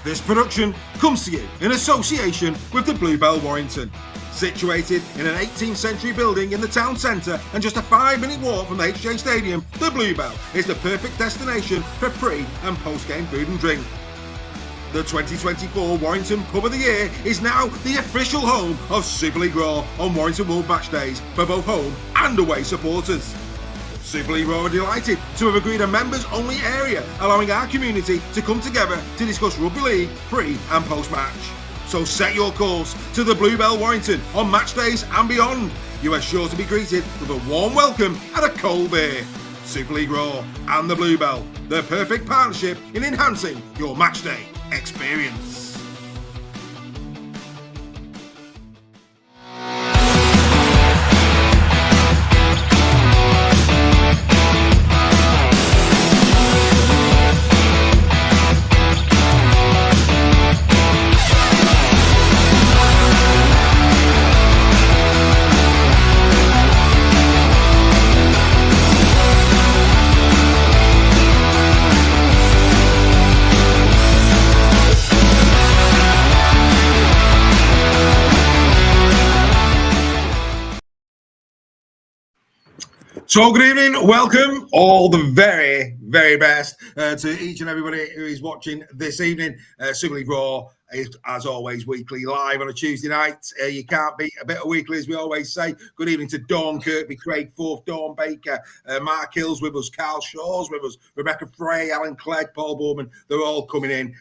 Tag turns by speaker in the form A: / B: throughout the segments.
A: This production comes to you in association with the Bluebell Warrington. Situated in an 18th century building in the town centre and just a 5-minute walk from the HJ Stadium, the Bluebell is the perfect destination for pre- and post-game food and drink. The 2024 Warrington Pub of the Year is now the official home of Super League Raw on Warrington World Match Days for both home and away supporters. Super League Raw are delighted to have agreed a members-only area, allowing our community to come together to discuss rugby league pre- and post-match. So set your course to the Bluebell Warrington on match days and beyond. You are sure to be greeted with a warm welcome and a cold beer. Super League Raw and the Bluebell, the perfect partnership in enhancing your match day experience. So good evening, welcome, all the very, very best to each and everybody who is watching this evening. Super League Raw is, as always, weekly live on a Tuesday night. You can't beat a bit of weekly, as we always say. Good evening to Dawn Kirkby, Craig Forth, Dawn Baker, Mark Hills with us, Carl Shaw's with us, Rebecca Frey, Alan Clegg, Paul Borman. They're all coming in.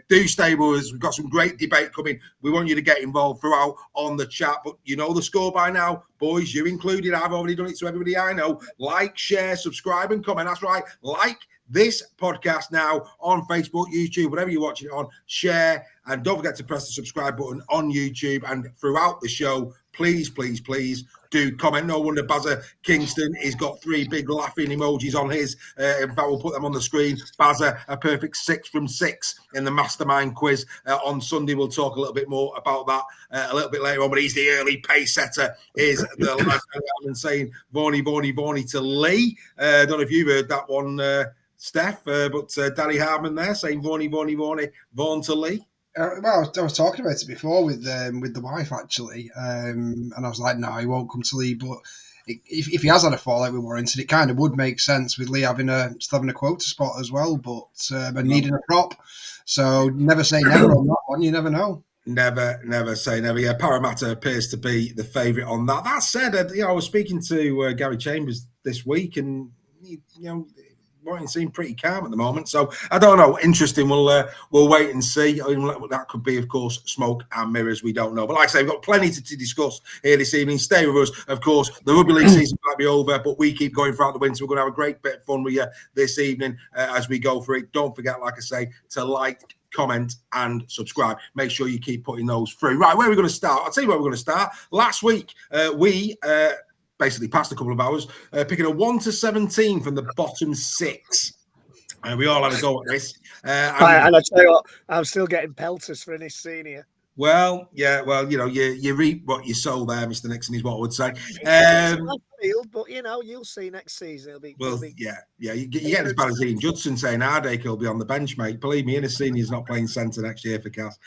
A: Do stay with us. We've got some great debate coming. We want you to get involved throughout on the chat, but you know the score by now. Boys, you included. I've already done it to everybody I know. Like, share, subscribe, and comment. That's right. Like this podcast now on Facebook, YouTube, whatever you're watching it on. Share, and don't forget to press the subscribe button on YouTube. And throughout the show, please, please, please do comment. No wonder Bazza Kingston has got 3 big laughing emojis on his. In fact, we'll put them on the screen. Bazza, a perfect 6 from 6 in the Mastermind quiz on Sunday. We'll talk a little bit more about that a little bit later on, but he's the early pace setter, is the lifetime saying Vaughny to Lee. I don't know if you've heard that one, Steph, but Danny Hardman there saying Vaughan to Lee.
B: Well, I was talking about it before with the wife, actually, and I was like, no, he won't come to Lee, but if he has had a fallout with Warrington, it kind of would make sense with Lee still having a quota spot as well, but and needing a prop. So never say never on that one. You never know.
A: Never say never. Yeah, Parramatta appears to be the favourite on that. That said, I was speaking to Gary Chambers this week, and Warrington seem pretty calm at the moment, so I don't know. Interesting. We'll wait and see. That could be, of course, smoke and mirrors. We don't know. But like I say, we've got plenty to discuss here this evening. Stay with us. Of course, the rugby league season might be over, but we keep going throughout the winter. We're going to have a great bit of fun with you this evening as we go through it. Don't forget, like I say, to like, comment and subscribe. Make sure you keep putting those through. Right, where are we going to start? I'll tell you where we're going to start. Last week, we basically passed a couple of hours, picking a 1 to 17 from the bottom 6. We all had a go at this.
C: And I tell you what, I'm still getting pelters for Ennis Senior.
A: Well, yeah, you reap what you sow there, Mr. Nixon, is what I would say.
C: But you'll see next season. It'll be
A: yeah. You get as bad as Ian Judson saying Hardacre will be on the bench, mate. Believe me, Ennis Senior's not playing centre next year for Cass.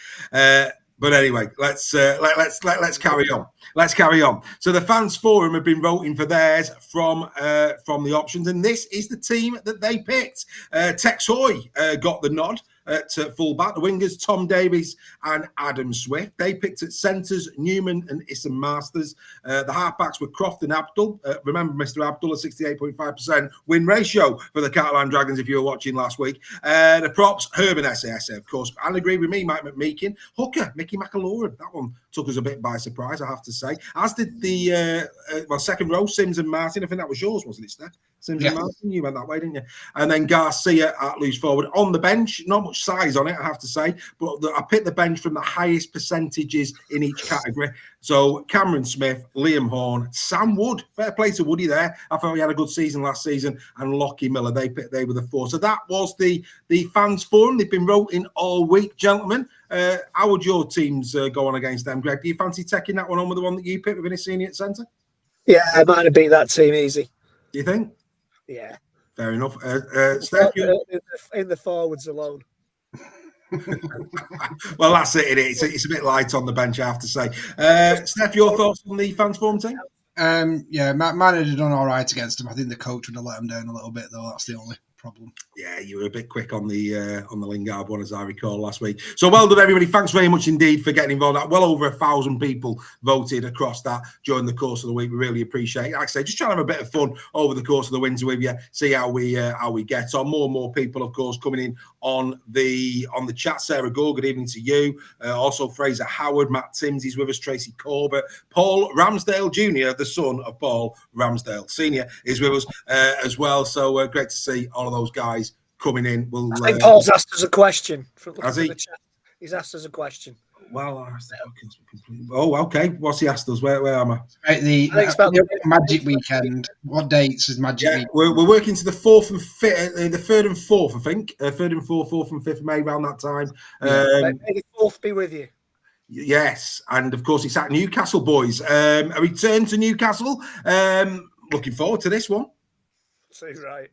A: But anyway, let's carry on. Let's carry on. So the fans forum have been voting for theirs from the options, and this is the team that they picked. Tex Hoy got the nod at fullback. The wingers, Tom Davies and Adam Swift. They picked at centres, Newman and Issam Masters. The halfbacks were Croft and Abdul. Remember, Mr. Abdul, a 68.5% win ratio for the Catalan Dragons, if you were watching last week. The props, Herb and SAS, of course. And agree with me, Mike McMeekin. Hooker, Mickey McAloran. That one took us a bit by surprise, I have to say. As did the second row, Sims and Martin. I think that was yours, wasn't it, Steph? Sims and Martin, you went that way, didn't you? And then Garcia at loose forward. On the bench, not much size on it, I have to say, but I picked the bench from the highest percentages in each category. So Cameron Smith, Liam Horn, Sam Wood, fair play to Woody there. I thought he had a good season last season, and Lockie Miller, they were the 4. So that was the fans forum. They've been voting all week, gentlemen. How would your teams go on against them, Greg? Do you fancy taking that one on with the one that you picked with Ennis Senior at centre?
C: Yeah, I might have beat that team easy.
A: Do you think?
C: Yeah.
A: Fair enough. Steph,
C: in the forwards alone.
A: Well, that's it. It's a bit light on the bench, I have to say. Steph, your thoughts on the fans forum team?
B: Yeah, mine had done all right against him. I think the coach would have let him down a little bit, though. That's the only problem.
A: Yeah, you were a bit quick on the Lingard one, as I recall last week. So well done, everybody. Thanks very much indeed for getting involved. Well over 1,000 people voted across that during the course of the week. We really appreciate it. Like I say, just trying to have a bit of fun over the course of the winter with you. See how we get on. More and more people, of course, coming in on the chat. Sarah Gore, good evening to you. Also Fraser Howard, Matt Timms, he's with us. Tracy Corbett, Paul Ramsdale Jr., the son of Paul Ramsdale Sr., is with us as well. So great to see all of those guys coming in.
C: I think Paul's asked us a question.
A: Has he?
C: He's asked us a question.
A: Well, okay. What's he asked us? Where am I?
B: Right, the Magic Weekend. What dates is Magic Weekend?
A: We're working to the 4th and 5th, the 3rd and 4th, I think. 3rd and 4th and 5th of May, around that time.
C: May the 4th be with you.
A: Yes, and of course it's at Newcastle, boys. A return to Newcastle. Looking forward to this one.
C: So right.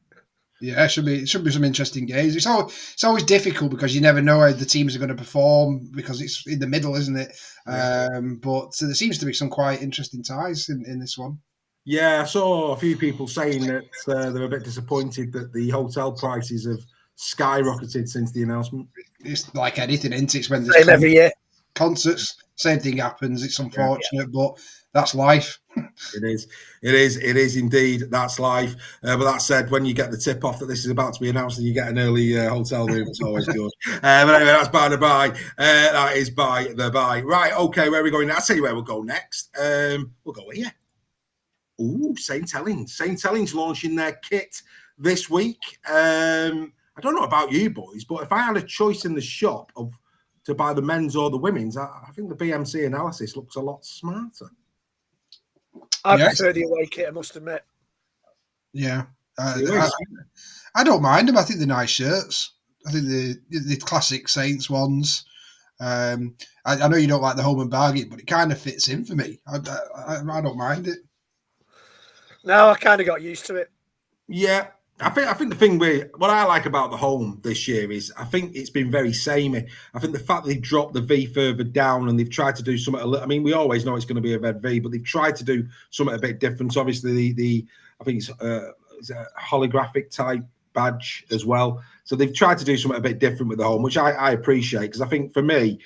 B: Yeah, it should be some interesting games. It's always difficult because you never know how the teams are going to perform because it's in the middle, isn't it? But there seems to be some quite interesting ties in this one.
A: Yeah, I saw a few people saying that they're a bit disappointed that the hotel prices have skyrocketed since the announcement.
B: It's like anything, isn't it? It's when
C: Same every year.
B: Concerts, same thing happens. It's unfortunate, but that's life.
A: It is indeed. That's life. But that said, when you get the tip off that this is about to be announced and you get an early hotel room, it's always good. But anyway, that's by the by. That is by the by. Right, okay, where are we going now? I'll tell you where we'll go next. We'll go here. Ooh, St. Helens. St. Helens launching their kit this week. I don't know about you boys, but if I had a choice in the shop to buy the men's or the women's, I think the BMC analysis looks a lot smarter.
C: I prefer the away kit, I must admit.
B: Yeah. I don't mind them. I think they're nice shirts. I think the classic Saints ones. I know you don't like the home and bargain, but it kind of fits in for me. I don't mind it.
C: No, I kind of got used to it.
A: Yeah. I think the thing what I like about the home this year is I think it's been very samey. I think the fact that they've dropped the V further down and they've tried to do something. I mean, we always know it's going to be a red V, but they've tried to do something a bit different. So obviously, I think it's a holographic type badge as well. So they've tried to do something a bit different with the home, which I appreciate because I think for me,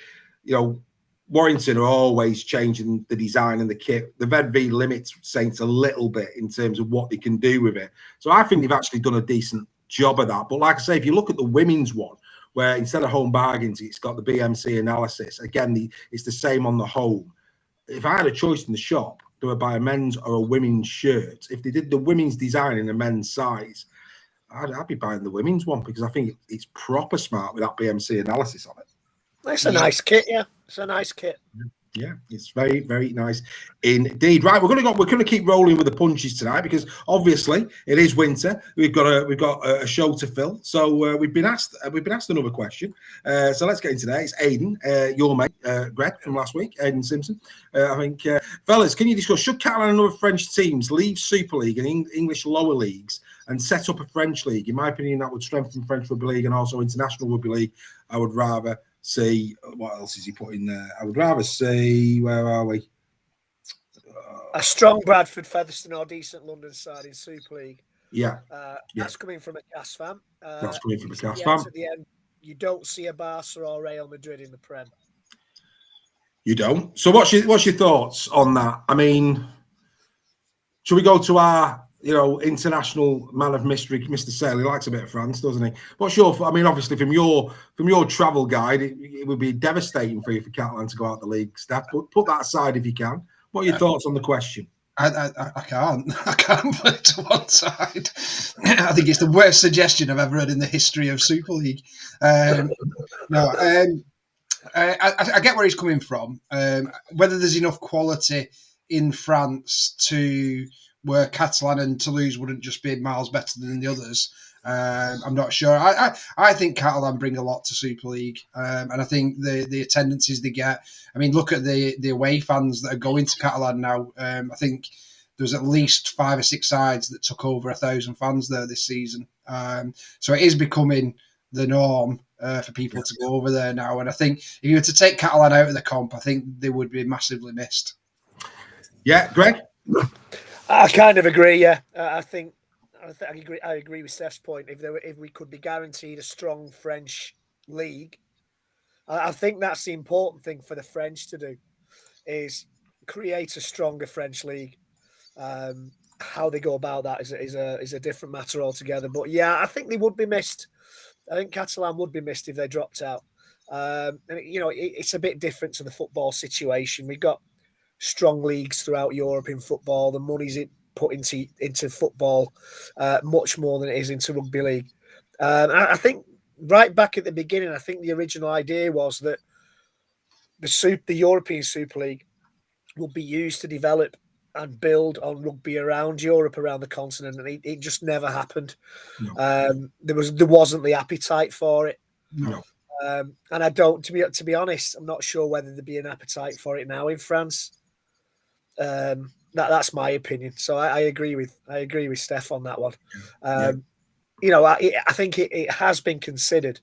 A: Warrington are always changing the design and the kit. The Red V limits Saints a little bit in terms of what they can do with it. So I think they've actually done a decent job of that. But like I say, if you look at the women's one, where instead of home bargains, it's got the BMC analysis. Again, it's the same on the home. If I had a choice in the shop, do I buy a men's or a women's shirt? If they did the women's design in a men's size, I'd be buying the women's one because I think it's proper smart with that BMC analysis on it.
C: It's a nice kit, yeah. It's a nice kit.
A: Yeah, it's very, very nice indeed. Right, we're gonna keep rolling with the punches tonight because obviously it is winter. We've got a show to fill. So we've been asked another question. So let's get into that. It's Aidan, your mate, Greg from last week, Aidan Simpson. I think, fellas, can you discuss should Catalan and other French teams leave Super League and English lower leagues and set up a French league? In my opinion, that would strengthen French Rugby League and also International Rugby League. I would rather see what else is he put in there. I would rather see where are we?
C: A strong Bradford, Featherstone, or decent London side in Super League.
A: Yeah,
C: that's coming from a CAS fan.
A: That's coming from a CAS fan.
C: At the end, you don't see a Barca or Real Madrid in the Prem.
A: You don't. So what's your thoughts on that? I mean, should we go to our international man of mystery, Mr. Sale? He likes a bit of France, doesn't he? What's your? I mean, obviously from your travel guide, it would be devastating for you for Catalan to go out the league. Steph, but put that aside if you can. What are your thoughts on the question?
B: I can't put it to one side. I think it's the worst suggestion I've ever heard in the history of Super League. I get where he's coming from. Whether there's enough quality in France where Catalan and Toulouse wouldn't just be miles better than the others, I'm not sure. I think Catalan bring a lot to Super League, and I think the attendances they get. I mean, look at the away fans that are going to Catalan now. I think there's at least 5 or 6 sides that took over 1,000 fans there this season. So it is becoming the norm for people to go over there now. And I think if you were to take Catalan out of the comp, I think they would be massively missed.
A: Yeah, Greg?
C: I kind of agree. Yeah, I agree with Steph's point. If we could be guaranteed a strong French league, I think that's the important thing for the French to do, is create a stronger French league. How they go about that is a different matter altogether. But yeah, I think they would be missed. I think Catalan would be missed if they dropped out. And it's a bit different to the football situation. We've got strong leagues throughout Europe in football. The money's put into football much more than it is into rugby league. I think right back at the beginning, I think the original idea was that the European Super League would be used to develop and build on rugby around Europe, around the continent, and it just never happened. No. There wasn't the appetite for it.
A: No.
C: And I don't, to be honest, I'm not sure whether there'd be an appetite for it now in France. That's my opinion. So I agree with Steph on that one. I think it has been considered,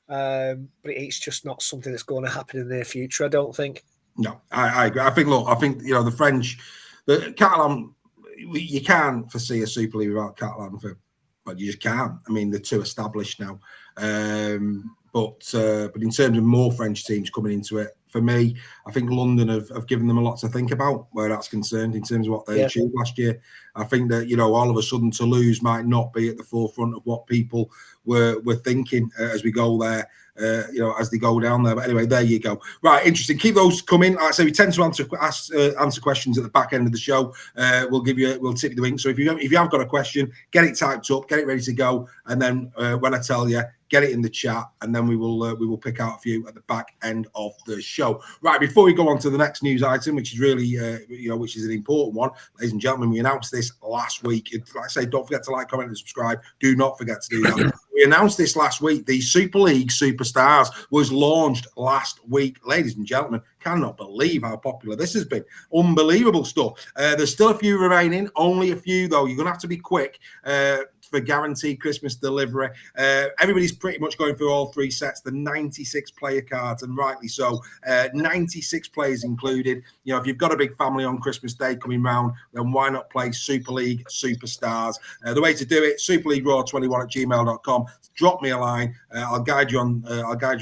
C: but it's just not something that's going to happen in the near future, I don't think.
A: No, I agree. I think the French, the Catalan, you can't foresee a Super League without Catalan, but you just can't. I mean, they're too established now. But in terms of more French teams coming into it, for me, I think London have given them a lot to think about where that's concerned in terms of what they achieved last year. I think that, all of a sudden Toulouse might not be at the forefront of what people were thinking as we go there, as they go down there. But anyway, there you go. Right, interesting. Keep those coming. Like I say, we tend to answer questions at the back end of the show. We'll tip you the wink. So if you have got a question, get it typed up, get it ready to go, and then when I tell you, get it in the chat, and then we will pick out a few at the back end of the show. Right, before we go on to the next news item, which is really, which is an important one, ladies and gentlemen, we announced this last week. Like I say, don't forget to like, comment, and subscribe. Do not forget to do that. We announced this last week. The Super League Superstars was launched last week. Ladies and gentlemen, cannot believe how popular this has been. Unbelievable stuff. There's still a few remaining, only a few though. You're going to have to be quick for guaranteed Christmas delivery. Everybody's pretty much going through all three sets, the 96 player cards, and rightly so. 96 players included. If you've got a big family on Christmas Day coming round, then why not play Super League Superstars? The way to do it, superleagueraw21@gmail.com. Drop me a line. I'll guide you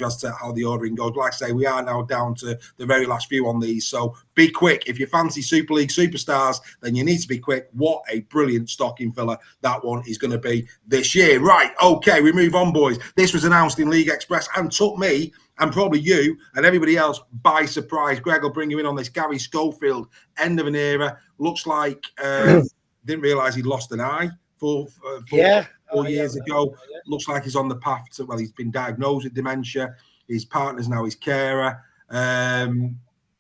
A: as to how the ordering goes. Like I say, we are now down to the very last few on these, so be quick. If you fancy Super League Superstars, then you need to be quick. What a brilliant stocking filler that one is going to be this year. Right, okay, we move on, boys. This was announced in League Express and took me, and probably you and everybody else, by surprise. Greg will bring you in on this. Garry Schofield, end of an era. Looks like didn't realise he'd lost an eye four years ago. Looks like he's on the path to, he's been diagnosed with dementia. His partner's now his carer.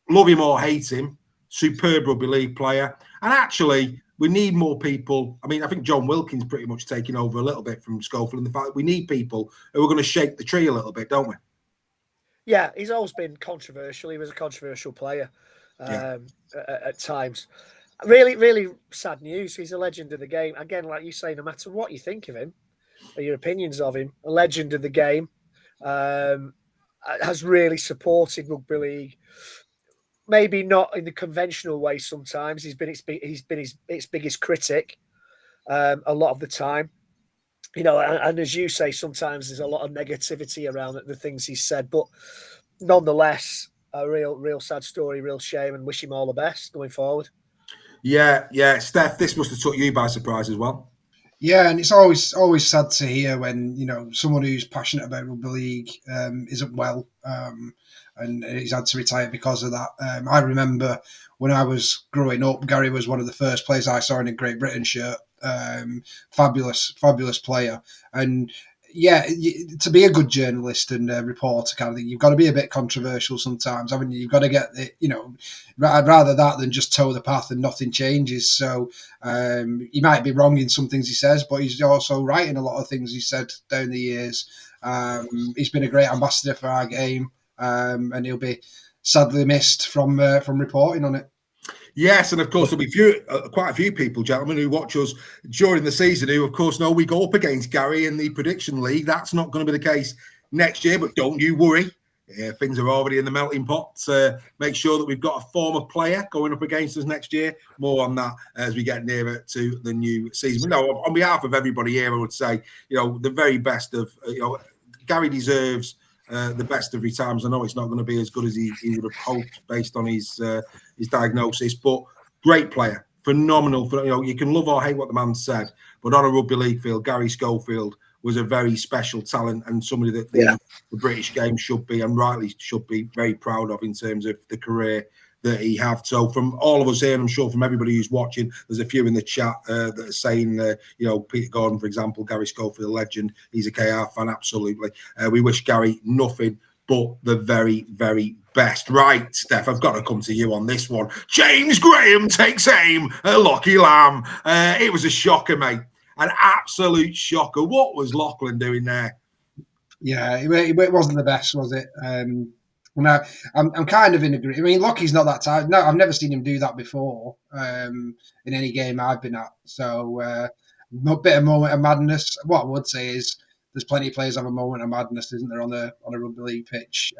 A: Love him or hate him, superb rugby league player. And actually, we need more people. I mean, I think John Wilkins pretty much taking over a little bit from Schofield, and the fact that we need people who are going to shake the tree a little bit, don't we?
C: Yeah, he's always been controversial. He was a controversial player at times. Really, really sad news. He's a legend of the game. Again, like you say, no matter what you think of him or your opinions of him, a legend of the game, has really supported rugby league. Maybe not in the conventional way sometimes. He's been its biggest critic a lot of the time. And as you say, sometimes there's a lot of negativity around the things he's said. But nonetheless, a real sad story, real shame, and wish him all the best going forward.
A: Yeah. Steph, this must have took you by surprise as well.
B: Yeah, and it's always sad to hear when someone who's passionate about rugby league isn't well, and he's had to retire because of that. I remember when I was growing up, Garry was one of the first players I saw in a Great Britain shirt. Fabulous player, and yeah, to be a good journalist and reporter kind of thing, you've got to be a bit controversial sometimes, haven't you? You've got to get I'd rather that than just toe the path and nothing changes. So he might be wrong in some things he says, but he's also right in a lot of things he said down the years. He's been a great ambassador for our game, and he'll be sadly missed from reporting on it.
A: Yes, and of course there'll be quite a few people, gentlemen, who watch us during the season who, of course, know we go up against Garry in the prediction league. That's not going to be the case next year, but don't you worry. Things are already in the melting pot. Make sure that we've got a former player going up against us next year. More on that as we get nearer to the new season. But no, on behalf of everybody here, I would say, the very best of, Garry deserves the best of times. I know it's not going to be as good as he would have hoped based on his diagnosis, but great player, phenomenal. You can love or hate what the man said, but on a rugby league field, Garry Schofield was a very special talent and somebody that the British game should be, and rightly should be, very proud of in terms of the career that he had. So from all of us here, and I'm sure from everybody who's watching, there's a few in the chat that are saying, Peter Gordon, for example, Garry Schofield, legend. He's a KR fan, absolutely. We wish Garry nothing but the very, very best. Right, Steph, I've got to come to you on this one. James Graham takes aim at Lachlan Lamb. It was a shocker, mate. An absolute shocker. What was Lachlan doing there?
B: Yeah, it wasn't the best, was it? No, I'm kind of in agreement. I mean, Lockie's not that type. No, I've never seen him do that before in any game I've been at. So, a bit of moment of madness. What I would say is there's plenty of players have a moment of madness, isn't there, on a rugby league pitch,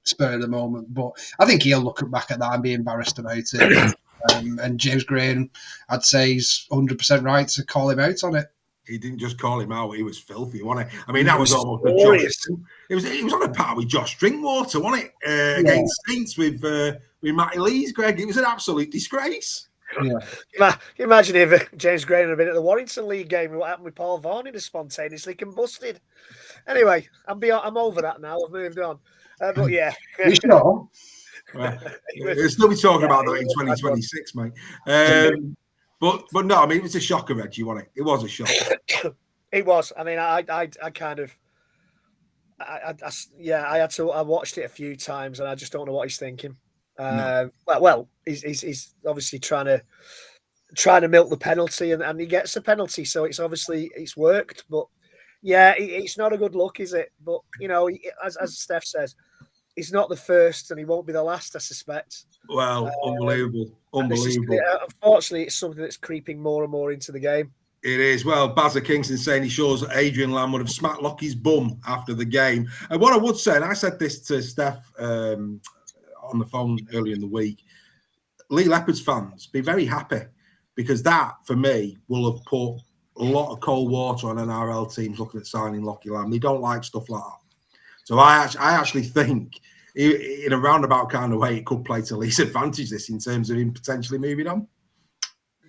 B: spur of the moment. But I think he'll look back at that and be embarrassed about it. And James Graham, I'd say, he's 100% right to call him out on it.
A: He didn't just call him out; he was filthy, wasn't he? I mean, that was almost a Josh. It was on a par with Josh Drinkwater, wasn't it? Against Saints with Matty Lees, Greg. It was an absolute disgrace.
B: Yeah.
C: Imagine if James Graham had been at the Warrington League game. What happened with Paul Vaughan? He'd have spontaneously combusted. Anyway, I'm over that now. I've moved on. But yeah,
B: you sure?
A: We'll still be talking about that in 2026, mate. But no, I mean, it was a shocker, Reggie, wasn't it? It was a shocker.
C: It was. I mean, I kind of, I watched it a few times, and I just don't know what he's thinking.
A: No.
C: Well, he's obviously trying to milk the penalty, and he gets a penalty, so it's worked. But yeah, it's not a good look, is it? But as Steph says, he's not the first, and he won't be the last, I suspect.
A: Well, unbelievable.
C: Unfortunately, it's something that's creeping more and more into the game.
A: It is. Well, Bazza Kingston saying he shows that Adrian Lamb would have smacked Lockie's bum after the game. And what I would say, and I said this to Steph on the phone earlier in the week, Lee Leopards fans, be very happy, because that, for me, will have put a lot of cold water on NRL teams looking at signing Lachlan Lamb. They don't like stuff like that. So I actually think, in a roundabout kind of way, it could play to Lee's advantage, this, in terms of him potentially moving on.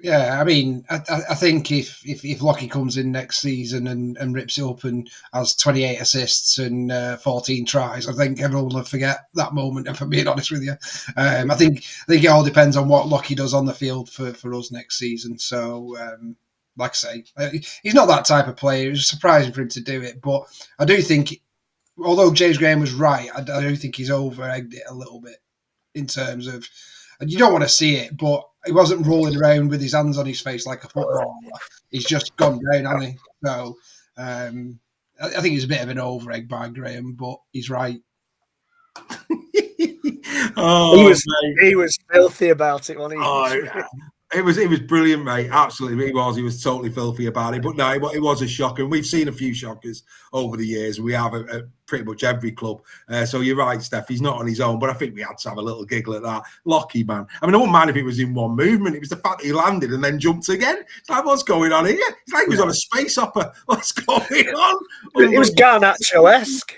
B: Yeah, I mean, I think if Lockie comes in next season and rips it up and has 28 assists and 14 tries, I think everyone will forget that moment, if I'm being honest with you. I think it all depends on what Lockie does on the field for us next season. So, like I say, he's not that type of player. It was surprising for him to do it. But I do think, although James Graham was right, I do think he's over-egged it a little bit in terms of, and you don't want to see it, but he wasn't rolling around with his hands on his face like a footballer. He's just gone down, hasn't he? So I think he's a bit of an over-egg by Graham, but he's right.
C: He was filthy about it, wasn't he?
A: Oh, it was brilliant, mate. Absolutely, he was totally filthy about it. But no, it was a shocker, and we've seen a few shockers over the years. We have at pretty much every club. So you're right, Steph. He's not on his own, but I think we had to have a little giggle at that. Lockie, man. I mean, I wouldn't mind if it was in one movement. It was the fact that he landed and then jumped again. It's like, what's going on here? It's like he was on a space opera. What's going on?
C: It was Garnacho-esque.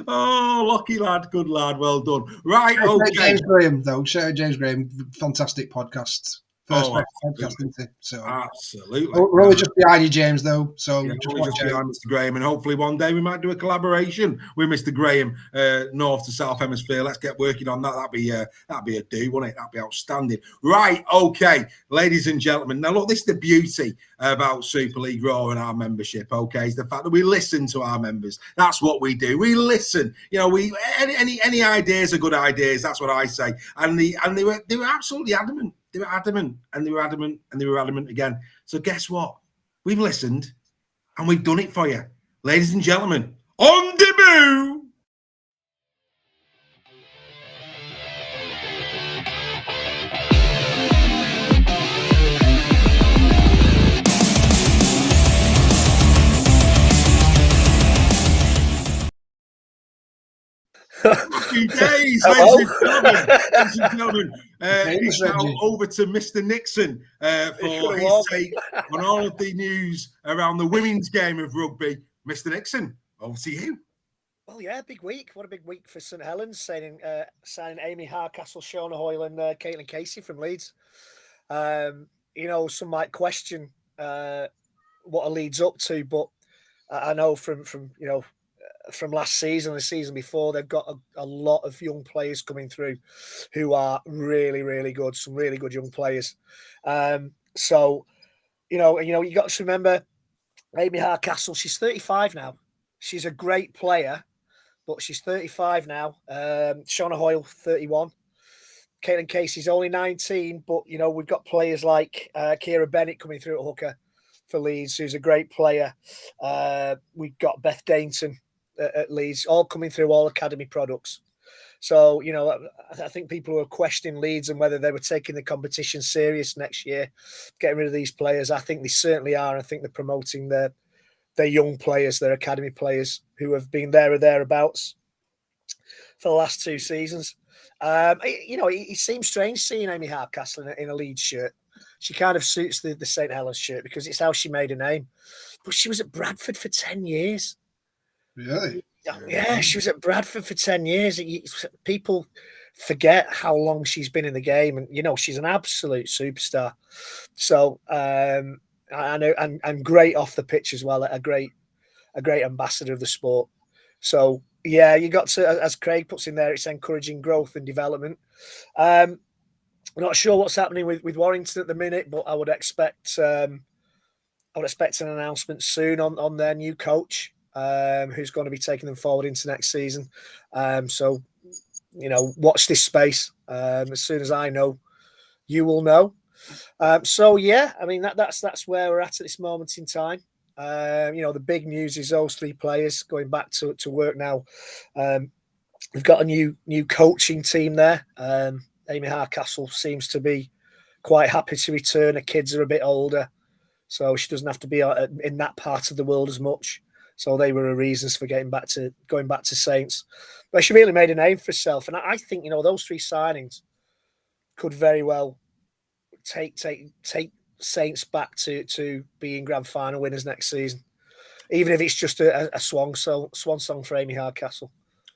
B: Oh,
A: lucky lad, good lad, well done. Right, okay.
B: James Graham, though. Shout out James Graham, fantastic podcast. First podcast, isn't it? So
A: absolutely.
B: We're always just behind you, James, though. So
A: yeah, just behind Mr. Graham, and hopefully one day we might do a collaboration with Mr. Graham, North to South Hemisphere. Let's get working on that. That'd be a do, wouldn't it? That'd be outstanding. Right, okay, ladies and gentlemen. Now look, this is the beauty about Super League Raw and our membership. Okay, is the fact that we listen to our members. That's what we do. We listen. You know, we any ideas are good ideas. That's what I say. And they were absolutely adamant. They were adamant, and they were adamant, and they were adamant again. So guess what? We've listened, and we've done it for you. Ladies and gentlemen, on debut! Happy days, ladies and gentlemen. It's now over to Mr. Nixon for his take on all of the news around the women's game of rugby. Mr. Nixon, over to you.
C: Well, yeah, big week. What a big week for St Helens, signing Amy Hardcastle, Shauna Hoyle, and Caitlin Casey from Leeds. Some might question what a Leeds up to, but I know from last season, the season before, they've got a lot of young players coming through who are really, really good. Some really good young players. You got to remember Amy Hardcastle. She's 35 now. She's a great player, but she's 35 now. Shauna Hoyle, 31. Caitlin Casey's only 19, but we've got players like Kira Bennett coming through at hooker for Leeds, who's a great player. We've got Beth Dainton at Leeds, all coming through all academy products. So, I think people who are questioning Leeds and whether they were taking the competition serious next year, getting rid of these players, I think they certainly are. I think they're promoting their young players, their academy players who have been there or thereabouts for the last 2 seasons. It seems strange seeing Amy Hardcastle in a Leeds shirt. She kind of suits the St Helens shirt because it's how she made a name. But she was at Bradford for 10 years.
B: Really?
C: Yeah, she was at Bradford for 10 years. People forget how long she's been in the game. And, she's an absolute superstar. So, I know, and great off the pitch as well. A great ambassador of the sport. So, yeah, you got to, as Craig puts in there, it's encouraging growth and development. I'm not sure what's happening with Warrington at the minute, but I would expect an announcement soon on their new coach, who's going to be taking them forward into next season. So, watch this space. As soon as I know, you will know. So yeah, I mean that's where we're at this moment in time. The big news is those 3 players going back to work now. We've got a new coaching team there. Amy Hardcastle seems to be quite happy to return. Her kids are a bit older, so she doesn't have to be in that part of the world as much. So they were her reasons for going back to Saints. But she really made a name for herself, and I think those 3 signings could very well take Saints back to being grand final winners next season, even if it's just a swan song for Amy Hardcastle.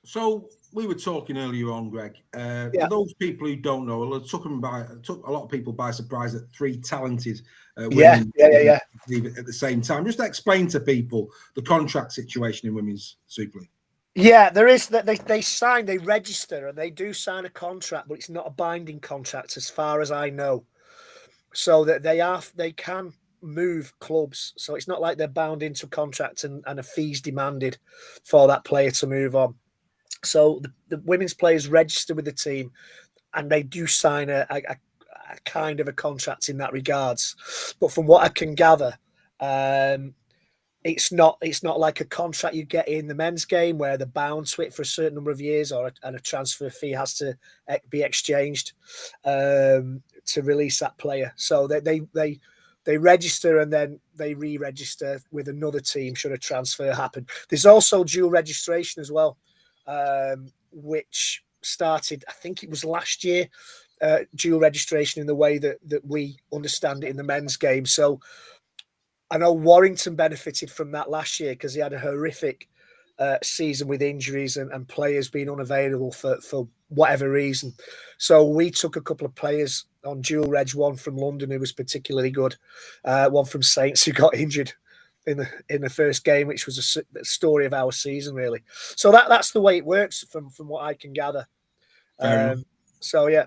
A: So we were talking earlier on, Greg. For those people who don't know, it took a lot of people by surprise that 3 talented women leave it at the same time. Just explain to people the contract situation in Women's Super League. Yeah,
C: there is that they register and they do sign a contract, but it's not a binding contract as far as I know. So that they can move clubs. So it's not like they're bound into a contract and a fee's demanded for that player to move on. So the women's players register with the team and they do sign a kind of a contract in that regards. But from what I can gather, it's not like a contract you get in the men's game where they're bound to it for a certain number of years and a transfer fee has to be exchanged to release that player. So they register and then they re-register with another team should a transfer happen. There's also dual registration as well, which started, I think it was last year, dual registration in the way that we understand it in the men's game. So I know Warrington benefited from that last year because he had a horrific season with injuries and players being unavailable for whatever reason. So we took a couple of players on dual reg, one from London who was particularly good, one from Saints who got injured in the first game, which was a story of our season, really. So that's the way it works from what I can gather. So yeah.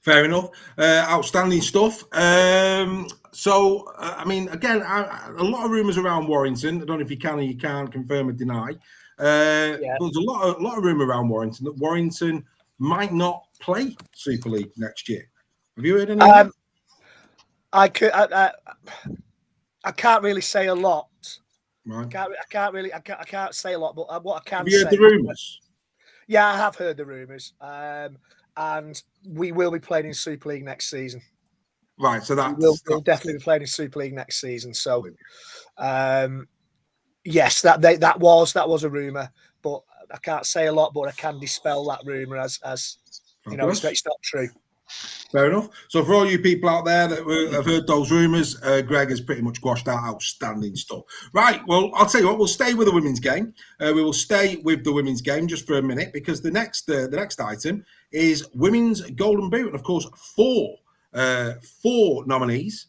A: Fair enough. Outstanding stuff. I mean, again, a lot of rumours around Warrington. I don't know if you can or you can't confirm or deny. There's a lot of rumour around Warrington that Warrington might not play Super League next year. Have you heard anything?
C: I can't really say a lot.
A: Right.
C: I can't say a lot, but what I can say.
A: Have you heard the rumours?
C: Yeah, I have heard the rumours. And we will be playing in Super League next season.
A: Right, so
C: we'll definitely be playing in Super League next season. So, yes, that was a rumor, but I can't say a lot, but I can dispel that rumour as you know, it's not true.
A: Fair enough. So for all you people out there that have heard those rumours, Greg has pretty much quashed that outstanding stuff. Right, well, I'll tell you what, we'll stay with the women's game. We will stay with the women's game just for a minute, because the next item is women's golden boot. And of course, four nominees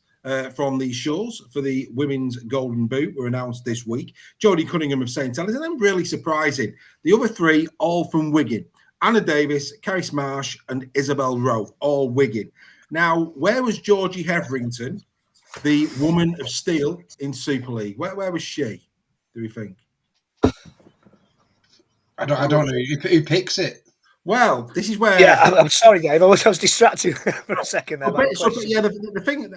A: from the shores for the women's golden boot were announced this week. Jodie Cunningham of St. Helens, and then really surprising, the other three all from Wigan. Anna Davis, Kerry Smarsh, and Isabel Rowe, all Wigan. Now, where was Georgie Hetherington, the woman of steel in Super League? Where was she, do we think?
B: I don't know. Who picks it?
A: Well, this is where...
C: Yeah, I'm sorry, Dave. I was distracted for a second there.
A: The thing...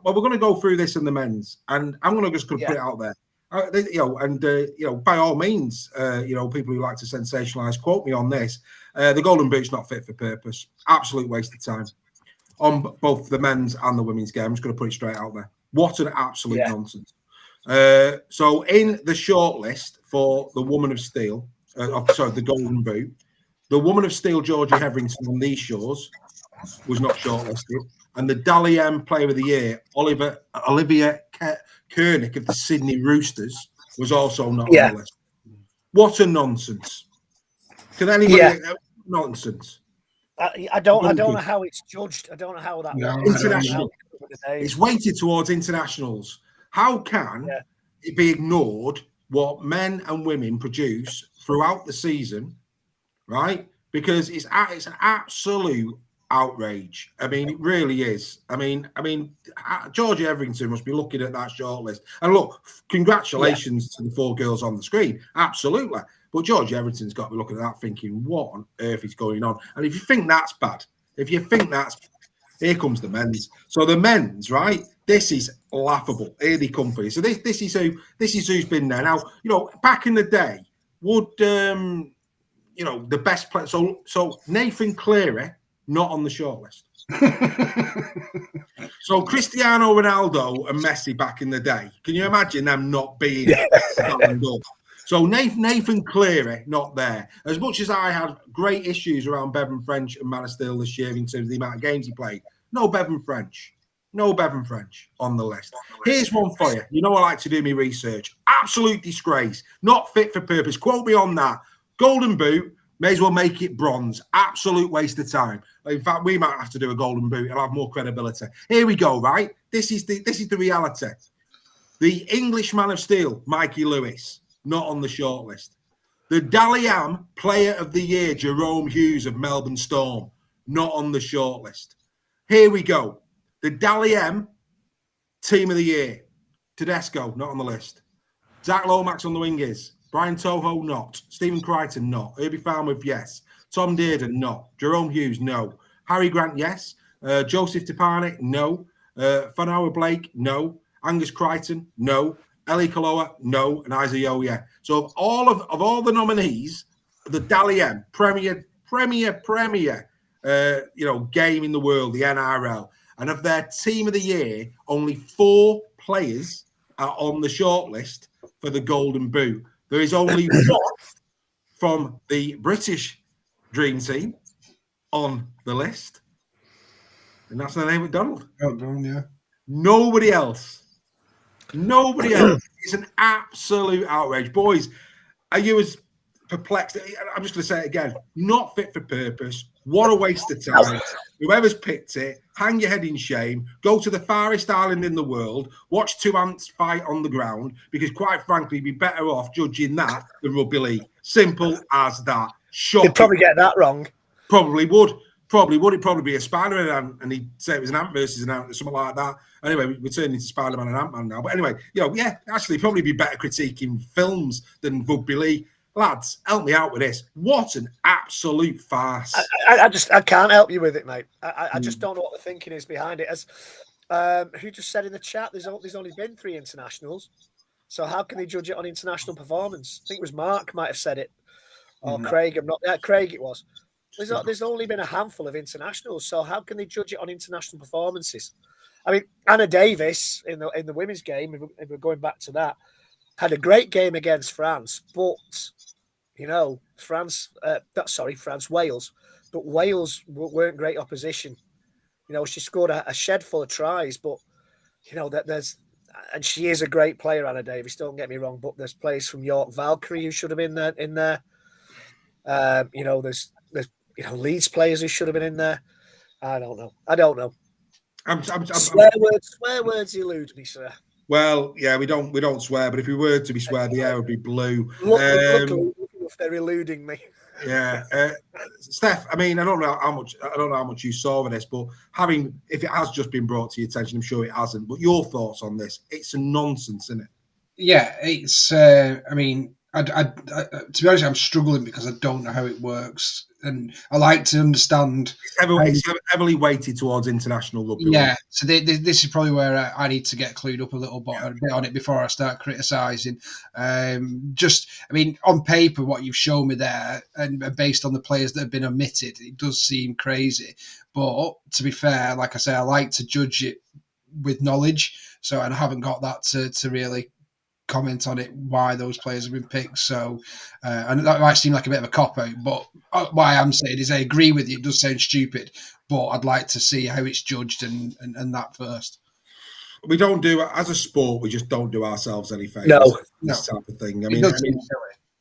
A: Well, we're going to go through this in the men's, and I'm going to just put it out there. By all means, people who like to sensationalise, quote me on this. The golden boot's not fit for purpose. Absolute waste of time on both the men's and the women's game. I'm just going to put it straight out there. What an absolute nonsense. So in the shortlist for the woman of steel, the golden boot, the woman of steel, Georgie Hetherington, on these shores was not shortlisted. And the Dally M Player of the Year, Olivia Kernick of the Sydney Roosters, was also not on the list. What a nonsense! Can anybody nonsense?
C: I don't know how it's judged. I don't know how that
A: international. It's weighted towards internationals. How can it be ignored what men and women produce throughout the season, right? Because it's an absolute outrage. I mean, it really is. I mean, Georgie Hetherington must be looking at that shortlist. And look, congratulations to the four girls on the screen. Absolutely. But Georgie Hetherington's got to be looking at that thinking, what on earth is going on? And if you think that's bad, here comes the men's. So the men's, right? This is laughable. Here they come for you. So this is who's been there. Now, back in the day, would the best player, so Nathan Cleary, not on the shortlist. So Cristiano Ronaldo and Messi back in the day, can you imagine them not being up? So Nathan Cleary, not there. As much as I had great issues around Bevan French and Man of Steel this year in terms of the amount of games he played, no Bevan French on the list. Here's one for you. You know I like to do my research. Absolute disgrace. Not fit for purpose. Quote me on that. Golden boot. May as well make it bronze. Absolute waste of time. In fact, we might have to do a golden boot. It'll have more credibility. Here we go, right? This is the reality. The English Man of Steel, Mikey Lewis, not on the shortlist. The Dally M Player of the Year, Jerome Hughes of Melbourne Storm, not on the shortlist. Here we go. The Dally M Team of the Year, Tedesco, not on the list. Zach Lomax on the wing is. Brian Toho, not. Stephen Crichton, not. Herbie Farmer, yes. Tom Dearden, not. Jerome Hughes, no. Harry Grant, yes. Joseph Tipani, no. Fanauer Blake, no. Angus Crichton, no. Ellie Kaloa, no. And Isaac Yoya. So of all the nominees, the Dally M, premier game in the world, the NRL, and of their team of the year, only 4 players are on the shortlist for the Golden Boot. There is only one from the British Dream Team on the list, and that's Nene McDonald. Nobody else. It's an absolute outrage. Boys, are you as perplexed? I'm just going to say it again. Not fit for purpose. What a waste of time. Whoever's picked it, hang your head in shame. Go to the farthest island in the world. Watch 2 ants fight on the ground. Because quite frankly, you'd be better off judging that than rugby league. Simple as that. Shocking.
C: You'd probably get that wrong.
A: Probably would. It'd probably be a Spider-Man and he'd say it was an ant versus an ant or something like that. Anyway, we're turning into Spider-Man and Ant-Man now. But anyway, actually probably be better critiquing films than rugby league. Lads, help me out with this. What an absolute farce.
C: I can't help you with it, mate. I just don't know what the thinking is behind it. As who just said in the chat, there's only been 3 internationals. So how can they judge it on international performance? I think it was Mark might have said it. Or Craig. Craig it was. There's only been a handful of internationals. So how can they judge it on international performances? I mean, Anna Davis in the women's game, if we're going back to that, had a great game against France, but France, Wales, but Wales weren't great opposition. She scored a shed full of tries, but and she is a great player, Anna Davis. Don't get me wrong, but there's players from York Valkyrie who should have been there in there. There's Leeds players who should have been in there. I don't know. Swear words elude me, sir.
A: Well, yeah, we don't swear, but if we were to be swear, the air would be blue.
C: Luckily, if they're eluding me.
A: Yeah, Steph. I mean, I don't know how much you saw of this, but if it has just been brought to your attention, I'm sure it hasn't. But your thoughts on this? It's a nonsense, isn't it?
B: Yeah, it's. I mean, to be honest, I'm struggling because I don't know how it works, and I like to understand.
A: It's heavily weighted towards international rugby.
B: Yeah, so this is probably where I need to get clued up a little bit on it before I start criticising. I mean, on paper, what you've shown me there, and based on the players that have been omitted, it does seem crazy. But to be fair, like I say, I like to judge it with knowledge, and I haven't got that to really comment on it, why those players have been picked. So, and that might seem like a bit of a cop-out, but what I am saying is I agree with you. It does sound stupid, but I'd like to see how it's judged and that first.
A: We don't do it as a sport. We just don't do ourselves any favours.
C: No.
A: This type of thing. I
B: It
A: mean,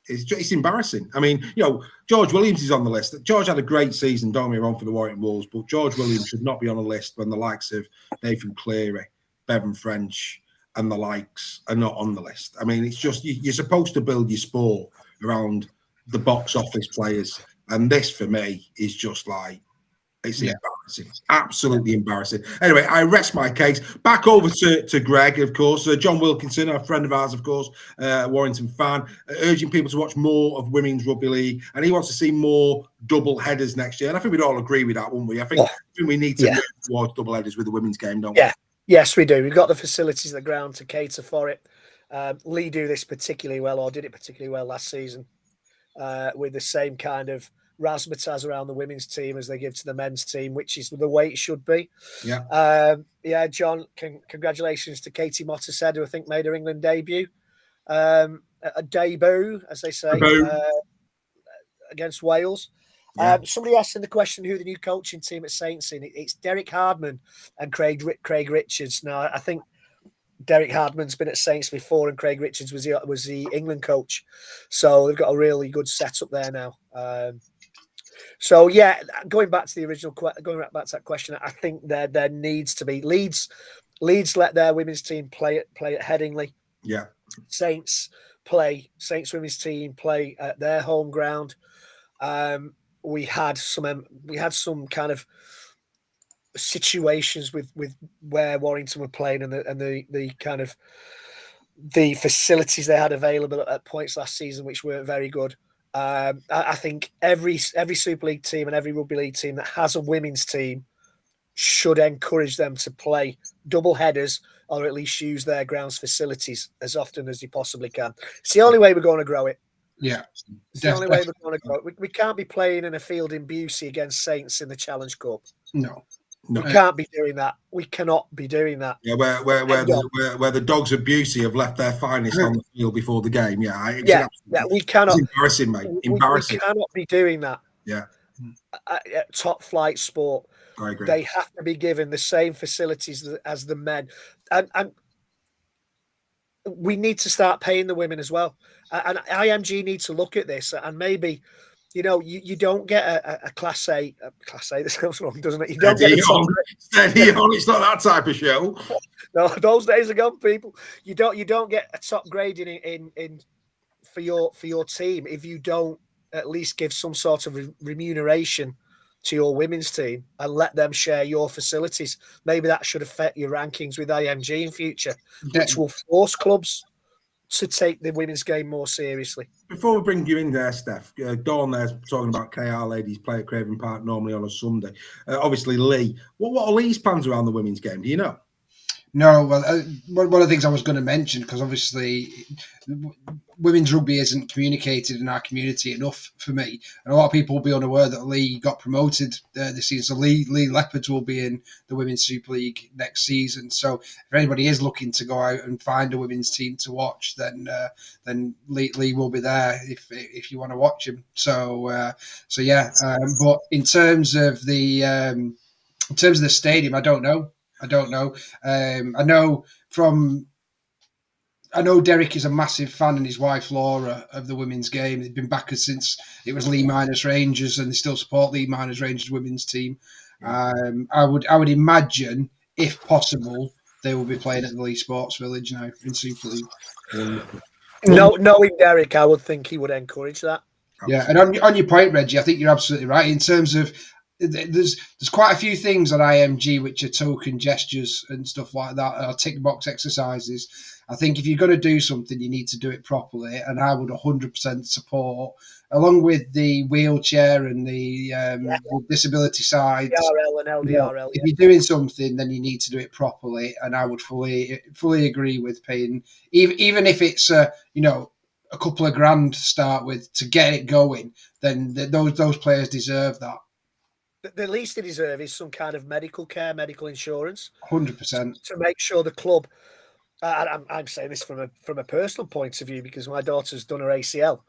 A: it's embarrassing. I mean, George Williams is on the list. George had a great season, don't get me wrong, for the Warrington Wolves, but George Williams should not be on a list when the likes of Nathan Cleary, Bevan French, and the likes are not on the list. I mean, it's just you're supposed to build your sport around the box office players, and this for me is just like embarrassing, absolutely embarrassing. Anyway, I rest my case. Back over to Greg, of course. John Wilkinson, a friend of ours, of course, Warrington fan, urging people to watch more of Women's Rugby League, and he wants to see more double headers next year. And I think we'd all agree with that, wouldn't we? I think we need to move towards double headers with the women's game, don't we?
C: Yeah. Yes, we do. We've got the facilities on the ground to cater for it. Lee did it particularly well last season with the same kind of razzmatazz around the women's team as they give to the men's team, which is the way it should be.
A: Yeah.
C: John, congratulations to Katie Mottershead, who I think made her England debut. A debut, as they say, against Wales. Yeah. Somebody asked in the question who the new coaching team at Saints in. It's Derek Hardman and Craig Richards. Now, I think Derek Hardman's been at Saints before, and Craig Richards was the England coach. So they've got a really good setup there now. Going back to that question, I think there needs to be Leeds let their women's team play at Headingley.
A: Yeah.
C: Saints women's team play at their home ground. We had some kind of situations with where Warrington were playing and the kind of the facilities they had available at points last season, which weren't very good. I think every Super League team and every Rugby League team that has a women's team should encourage them to play double headers or at least use their grounds facilities as often as you possibly can. It's the only way we're going to grow it.
B: Yeah,
C: it's the only way we're going to go. We can't be playing in a field in Busey against Saints in the Challenge Cup.
B: No.
C: We can't be doing that. We cannot be doing that.
A: Yeah, where the dogs of Busey have left their finest on the field before the game. Yeah,
C: we cannot.
A: It's embarrassing, mate. Embarrassing.
C: We cannot be doing that.
A: Yeah.
C: Top flight sport.
A: I agree.
C: They have to be given the same facilities as the men, and we need to start paying the women as well. And IMG needs to look at this and maybe, you don't get a Class A. This comes wrong, doesn't it? You don't get
A: steady on. It's not that type of show.
C: No, those days are gone, people. You don't get a top grading in for your team if you don't at least give some sort of remuneration to your women's team and let them share your facilities. Maybe that should affect your rankings with IMG in future, which will force clubs to take the women's game more seriously.
A: Before we bring you in there, Steph, Dawn there's talking about KR ladies play at Craven Park normally on a Sunday. Obviously, Lee. What are Lee's plans around the women's game? Do you know?
B: No, well, one of the things I was going to mention, because obviously women's rugby isn't communicated in our community enough for me, and a lot of people will be unaware that Lee got promoted this season. So Lee Leopards will be in the Women's Super League next season. So if anybody is looking to go out and find a women's team to watch, then Lee will be there if you want to watch him. So yeah. But in terms of the stadium, I don't know. I know Derek is a massive fan, and his wife Laura, of the women's game. They've been backers since it was Lee Miners Rangers, and they still support Lee Miners Rangers women's team. I would imagine, if possible, they will be playing at the Lee Sports Village now in Super League.
C: No, knowing Derek, I would think he would encourage that.
B: Yeah, and on your point, Reggie, I think you're absolutely right in terms of there's quite a few things on IMG which are token gestures and stuff like that, or tick box exercises. I think if you're going to do something, you need to do it properly, and I would 100% support, along with the wheelchair and the disability side.
C: DRL and LDRL.
B: If you're doing something, then you need to do it properly, and I would fully agree with paying, even if it's a couple of grand to start with to get it going. Then those players deserve that.
C: The least they deserve is some kind of medical care, medical insurance.
B: 100%.
C: To make sure the club, I'm saying this from a personal point of view, because my daughter's done her ACL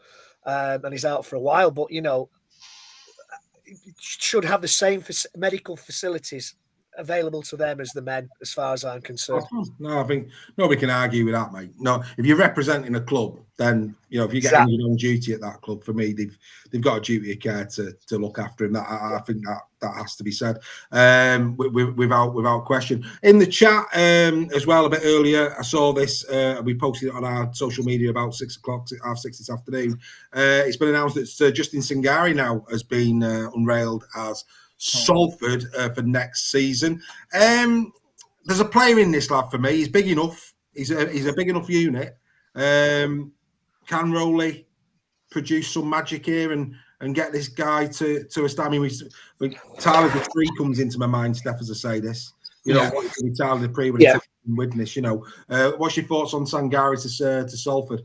C: and is out for a while, but, should have the same medical facilities available to them as the men, as far as I'm concerned.
A: No, I think nobody can argue with that, mate. No, if you're representing a club, then if you get injured on duty at that club, for me, they've got a duty of care to look after him. That I think that has to be said, without question. In the chat as well, a bit earlier, I saw this. We posted it on our social media about 6 o'clock, 5:30 this afternoon. It's been announced that Justin Garry now has been unrailed as Salford for next season. There's a player in this lad for me. He's big enough. He's a big enough unit. Can Rowley produce some magic here and get this guy to a stand? I mean, Tyler Dupree comes into my mind, Steph, as I say this. What could be Tyler Dupree when he's witness? What's your thoughts on Sangari to Salford?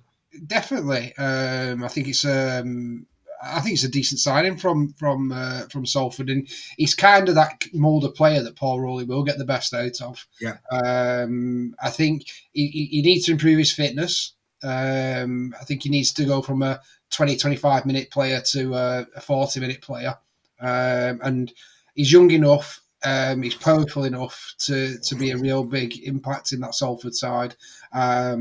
B: Definitely. I think it's a decent signing from Salford, and he's kind of that mould of player that Paul Rowley will get the best out of.
A: Yeah.
B: I think he needs to improve his fitness. I think he needs to go from a 20-25 minute player to a 40-minute player, and he's young enough. He's powerful enough to be a real big impact in that Salford side. I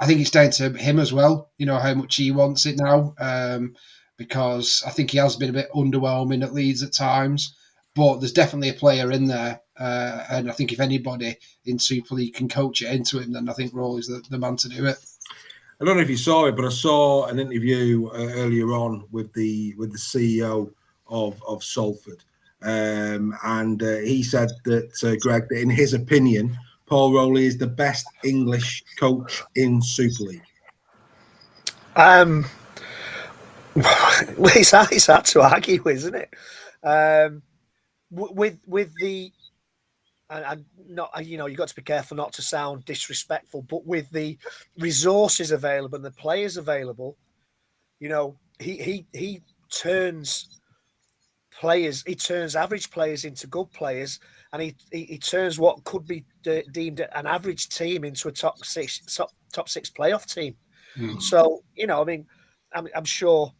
B: think it's down to him as well. How much he wants it now. Because I think he has been a bit underwhelming at Leeds at times, but there's definitely a player in there, and I think if anybody in Super League can coach it into him, then I think Rowley's the man to do it.
A: I don't know if you saw it, but I saw an interview earlier on with the CEO of Salford, and he said that Greg, that in his opinion, Paul Rowley is the best English coach in Super League.
C: It's hard to argue, isn't it? With the, and not, you've got to be careful not to sound disrespectful, but with the resources available and the players available, he turns average players into good players, and he turns what could be deemed an average team into a top six playoff team. So I'm sure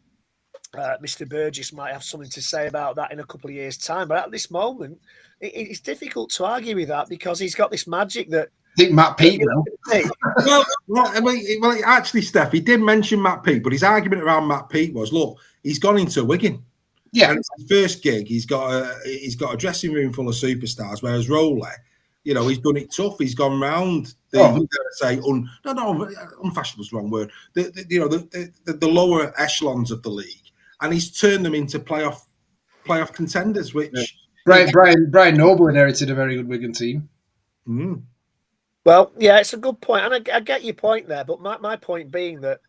C: Mr. Burgess might have something to say about that in a couple of years' time, but at this moment, it's difficult to argue with that because he's got this magic that.
B: I think Matt Peake.
A: Well, actually, Steph, he did mention Matt Peake, but his argument around Matt Peake was, look, he's gone into Wigan.
B: Yeah,
A: and it's his first gig. He's got a dressing room full of superstars, whereas Rowley, he's done it tough. He's gone round unfashionable is the wrong word. The lower echelons of the league, and he's turned them into playoff contenders. Which
B: Brian Noble inherited a very good Wigan team.
A: Mm.
C: Well, yeah, it's a good point, and I get your point there. But my point being that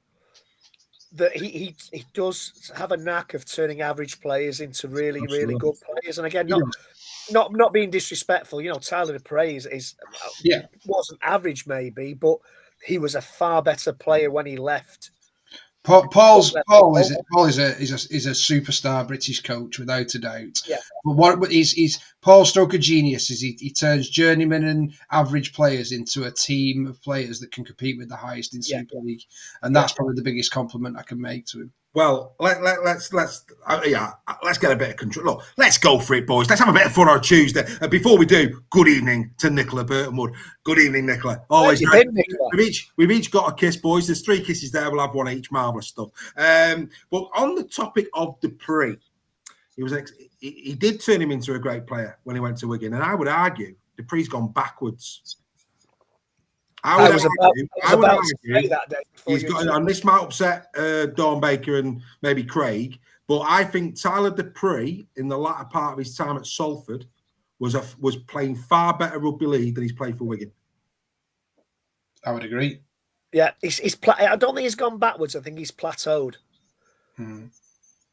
C: he does have a knack of turning average players into really good players, and again, not being disrespectful, Tyler Dupree is wasn't average maybe, but he was a far better player when he left.
B: Paul is a superstar British coach without a doubt.
C: Yeah.
B: But what is Paul's stroke of genius is he turns journeyman and average players into a team of players that can compete with the highest in Super League, and that's probably the biggest compliment I can make to him.
A: Well, let's get a bit of control. Look, let's go for it, boys. Let's have a bit of fun on Tuesday. Before we do, good evening to Nicola Burtonwood. Good evening, Nicola. Always nice. We've each got a kiss, boys. There's 3 kisses there. We'll have one each. Marvellous stuff. But on the topic of Dupree, he did turn him into a great player when he went to Wigan, and I would argue Dupree's gone backwards. I would argue
C: that day
A: he's got, and this might upset Dawn Baker and maybe Craig, but I think Tyler Dupree in the latter part of his time at Salford was playing far better rugby league than he's played for Wigan.
B: I would agree.
C: Yeah, I don't think he's gone backwards. I think he's plateaued. He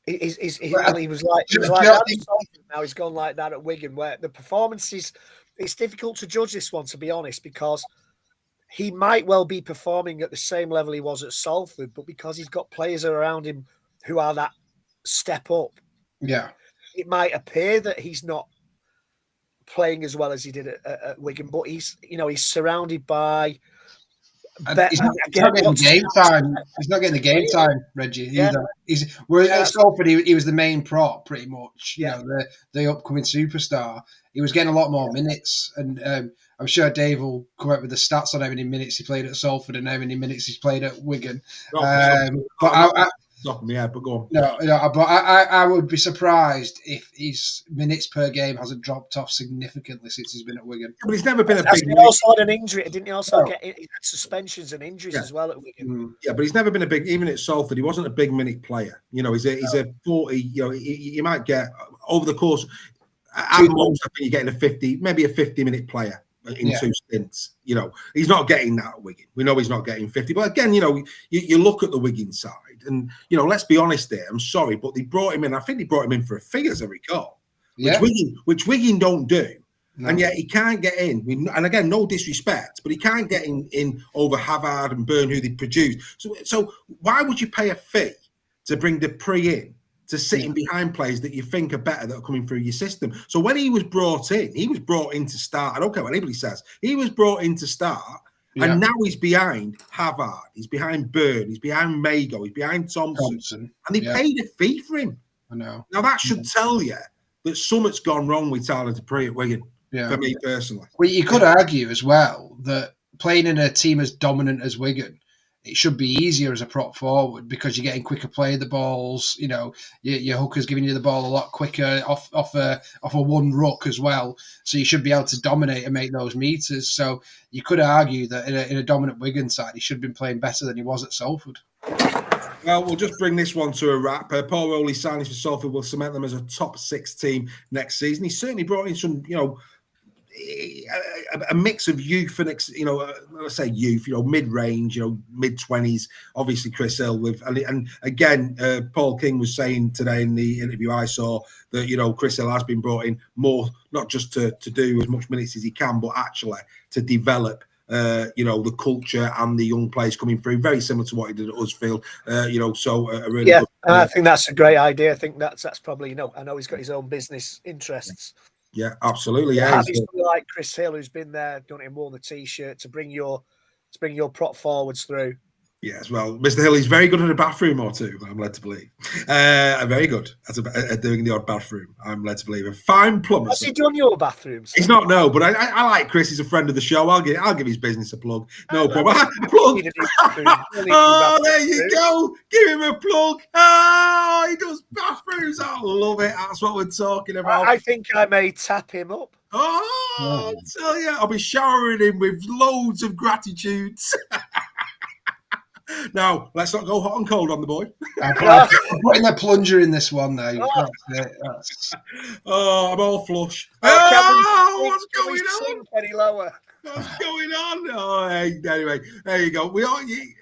C: was like that at Salford. Now he's gone like that at Wigan, where the performances. It's difficult to judge this one, to be honest, because he might well be performing at the same level he was at Salford, but because he's got players around him who are that step up, it might appear that he's not playing as well as he did at Wigan. But he's surrounded by.
B: He's not getting game time. He's not getting the game time, Reggie. Either. Whereas at Salford, he was the main prop pretty much. You know, the upcoming superstar. He was getting a lot more minutes, and I'm sure Dave will come up with the stats on how many minutes he played at Salford and how many minutes he's played at Wigan.
A: But go on.
B: But I would be surprised if his minutes per game hasn't dropped off significantly since he's been at Wigan.
A: But he's never been a big.
C: He also had an injury, didn't he? Also get suspensions and injuries as well at Wigan.
A: Yeah, but he's never been a big. Even at Salford, he wasn't a big minute player. You know, he's a 40. You know, you might get over the course. At most, I think you're getting a 50, maybe a 50-minute player in 2 stints. You know, he's not getting that at Wigan. We know he's not getting 50. But again, you know, you look at the Wigan side, and you know, let's be honest there. I'm sorry, but they brought him in. I think they brought him in for a fee, as I recall, which Wigan don't do. No. And yet he can't get in. And again, no disrespect, but he can't get in over Havard and Burn, who they produced. So why would you pay a fee to bring Dupree in? To sitting behind players that you think are better that are coming through your system. So when he was brought in to start. I don't care what anybody says. He was brought in to start, and now he's behind Havard. He's behind Burn. He's behind Mago. He's behind Thompson. And they paid a fee for him.
B: I know.
A: Now that should tell you that something's gone wrong with Tyler Dupree at Wigan. For me personally.
B: Well, you could argue as well that playing in a team as dominant as Wigan, it should be easier as a prop forward because you're getting quicker play of the balls. You know, your hooker's giving you the ball a lot quicker off a one ruck as well. So you should be able to dominate and make those meters. So you could argue that in a dominant Wigan side, he should have been playing better than he was at Salford.
A: Well, we'll just bring this one to a wrap. Paul Rowley's signings for Salford will cement them as a top 6 team next season. He certainly brought in some, you know, a mix of youth and, you know, let's say youth, you know, mid-range, you know, mid-20s, obviously Chris Hill with, and again, Paul King was saying today in the interview I saw that, you know, Chris Hill has been brought in more, not just to do as much minutes as he can, but actually to develop, you know, the culture and the young players coming through, very similar to what he did at Huddersfield, you know, so a really good,
C: I think that's a great idea. I think that's probably, you know, I know he's got his own business interests.
A: Yeah, absolutely.
C: Yeah, having somebody like Chris Hill, who's been there, done it, and worn the t-shirt to bring your prop forwards through.
A: Yes, well, Mr. Hill is very good at a bathroom or two, I'm led to believe. Very good at doing the odd bathroom, I'm led to believe. A fine plumber.
C: Has he done your bathrooms?
A: He's not, no, but I like Chris. He's a friend of the show. I'll give his business a plug. No problem. Plug. Oh, there you go. Give him a plug. Oh, he does bathrooms. I love it. That's what we're talking about.
C: I think I may tap him up.
A: Oh, I'll tell you, I'll be showering him with loads of gratitudes. Now, let's not go hot and cold on the boy.
B: I'm putting the plunger in this one now.
A: Oh, I'm all flush.
C: What's
A: going
C: on? Any lower?
A: What's going on? Oh, hey, anyway, there you go. We all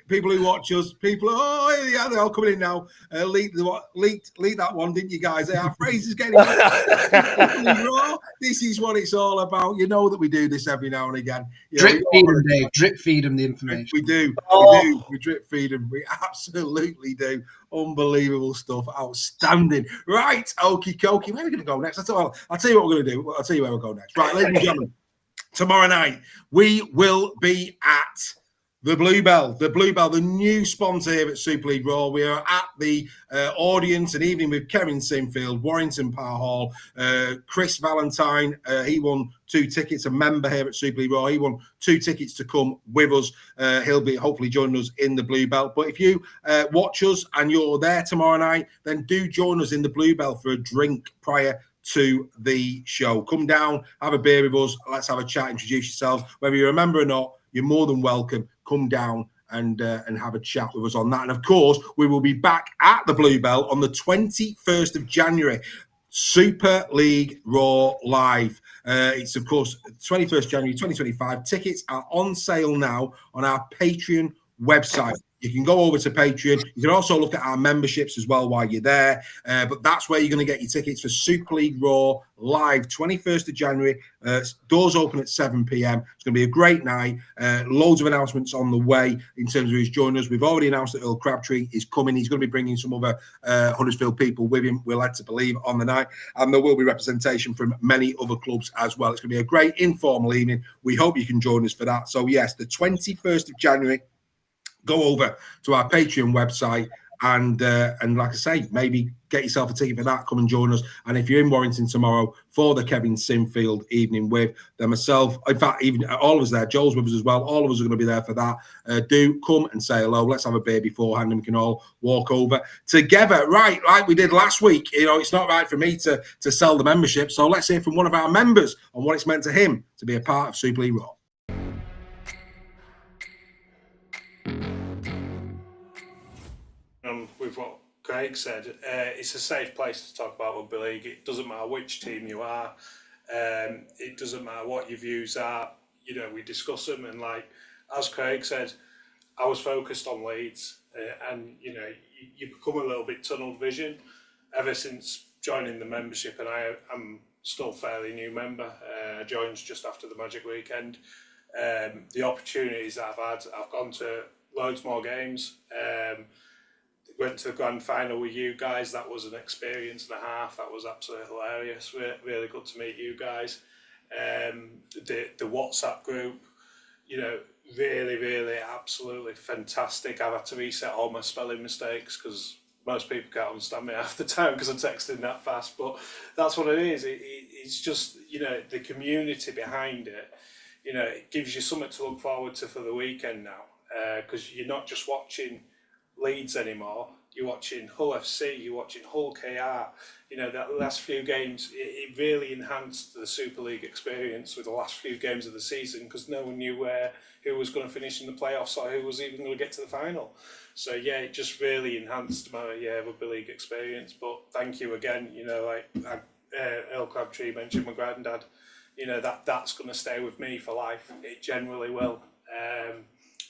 A: people who watch us, yeah, they're all coming in now. Leaked that one, didn't you guys? Our phrase is getting raw. This is what it's all about. You know that we do this every now and again.
B: Drip feed them, Dave. Drip feed them the information.
A: We do. We do. We drip feed them. We absolutely do. Unbelievable stuff. Outstanding. Right. Okie dokie. Where are we going to go next? I'll tell you what we're going to do. I'll tell you where we'll go next. Right, ladies and gentlemen. Tomorrow night, we will be at the Bluebell, the new sponsor here at Super League Raw. We are at the audience, an evening with Kevin Sinfield, Warrington Power Hall, Chris Valentine. He won 2 tickets, a member here at Super League Raw. He won 2 tickets to come with us. He'll be hopefully joining us in the Bluebell. But if you watch us and you're there tomorrow night, then do join us in the Bluebell for a drink prior to the show. Come down, have a beer with us. Let's have a chat, introduce yourselves. Whether you remember or not, you're more than welcome. Come down and have a chat with us on that. And of course, we will be back at the Bluebell on the 21st of January. Super League Raw Live. It's, of course, 21st January 2025. Tickets are on sale now on our Patreon website. You can go over to Patreon. You can also look at our memberships as well while you're there. But that's where you're going to get your tickets for Super League Raw Live, 21st of January. Doors open at 7 p.m. It's going to be a great night. Loads of announcements on the way in terms of who's joining us. We've already announced that Earl Crabtree is coming. He's going to be bringing some other Huddersfield people with him, we're led to believe, on the night. And there will be representation from many other clubs as well. It's going to be a great informal evening. We hope you can join us for that. So, yes, the 21st of January, go over to our Patreon website and like I say, maybe get yourself a ticket for that. Come and join us. And if you're in Warrington tomorrow for the Kevin Sinfield evening with myself, in fact, even all of us there, Joel's with us as well. All of us are going to be there for that. Do come and say hello. Let's have a beer beforehand and we can all walk over together. Right, like we did last week. You know, it's not right for me to sell the membership. So let's hear from one of our members on what it's meant to him to be a part of Super League Raw.
D: With what Craig said, it's a safe place to talk about Rugby League. It doesn't matter which team you are. It doesn't matter what your views are. You know, we discuss them. And like, as Craig said, I was focused on Leeds. And, you know, you become a little bit tunnel vision ever since joining the membership. And I'm still a fairly new member. I joined just after the Magic Weekend. The opportunities that I've gone to loads more games. Went to the grand final with you guys. That was an experience and a half. That was absolutely hilarious. Really good to meet you guys. The WhatsApp group, you know, really absolutely fantastic. I've had to reset all my spelling mistakes because most people can't understand me half the time because I'm texting that fast. But that's what it is. It's just, you know, the community behind it. You know, it gives you something to look forward to for the weekend now because you're not just watching Leeds anymore. You're watching Hull FC, you're watching Hull KR. You know, that last few games, it really enhanced the Super League experience with the last few games of the season because no one knew who was going to finish in the playoffs or who was even going to get to the final. So yeah, it just really enhanced my Rugby League experience. But thank you again. You know, like Earl Crabtree mentioned my granddad. You know, that's going to stay with me for life. It generally will.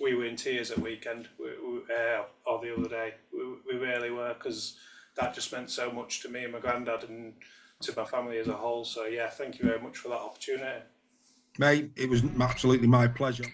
D: We were in tears at weekend, or the other day. We really were, because that just meant so much to me and my granddad and to my family as a whole. So, yeah, thank you very much for that opportunity.
A: Mate, it was absolutely my pleasure.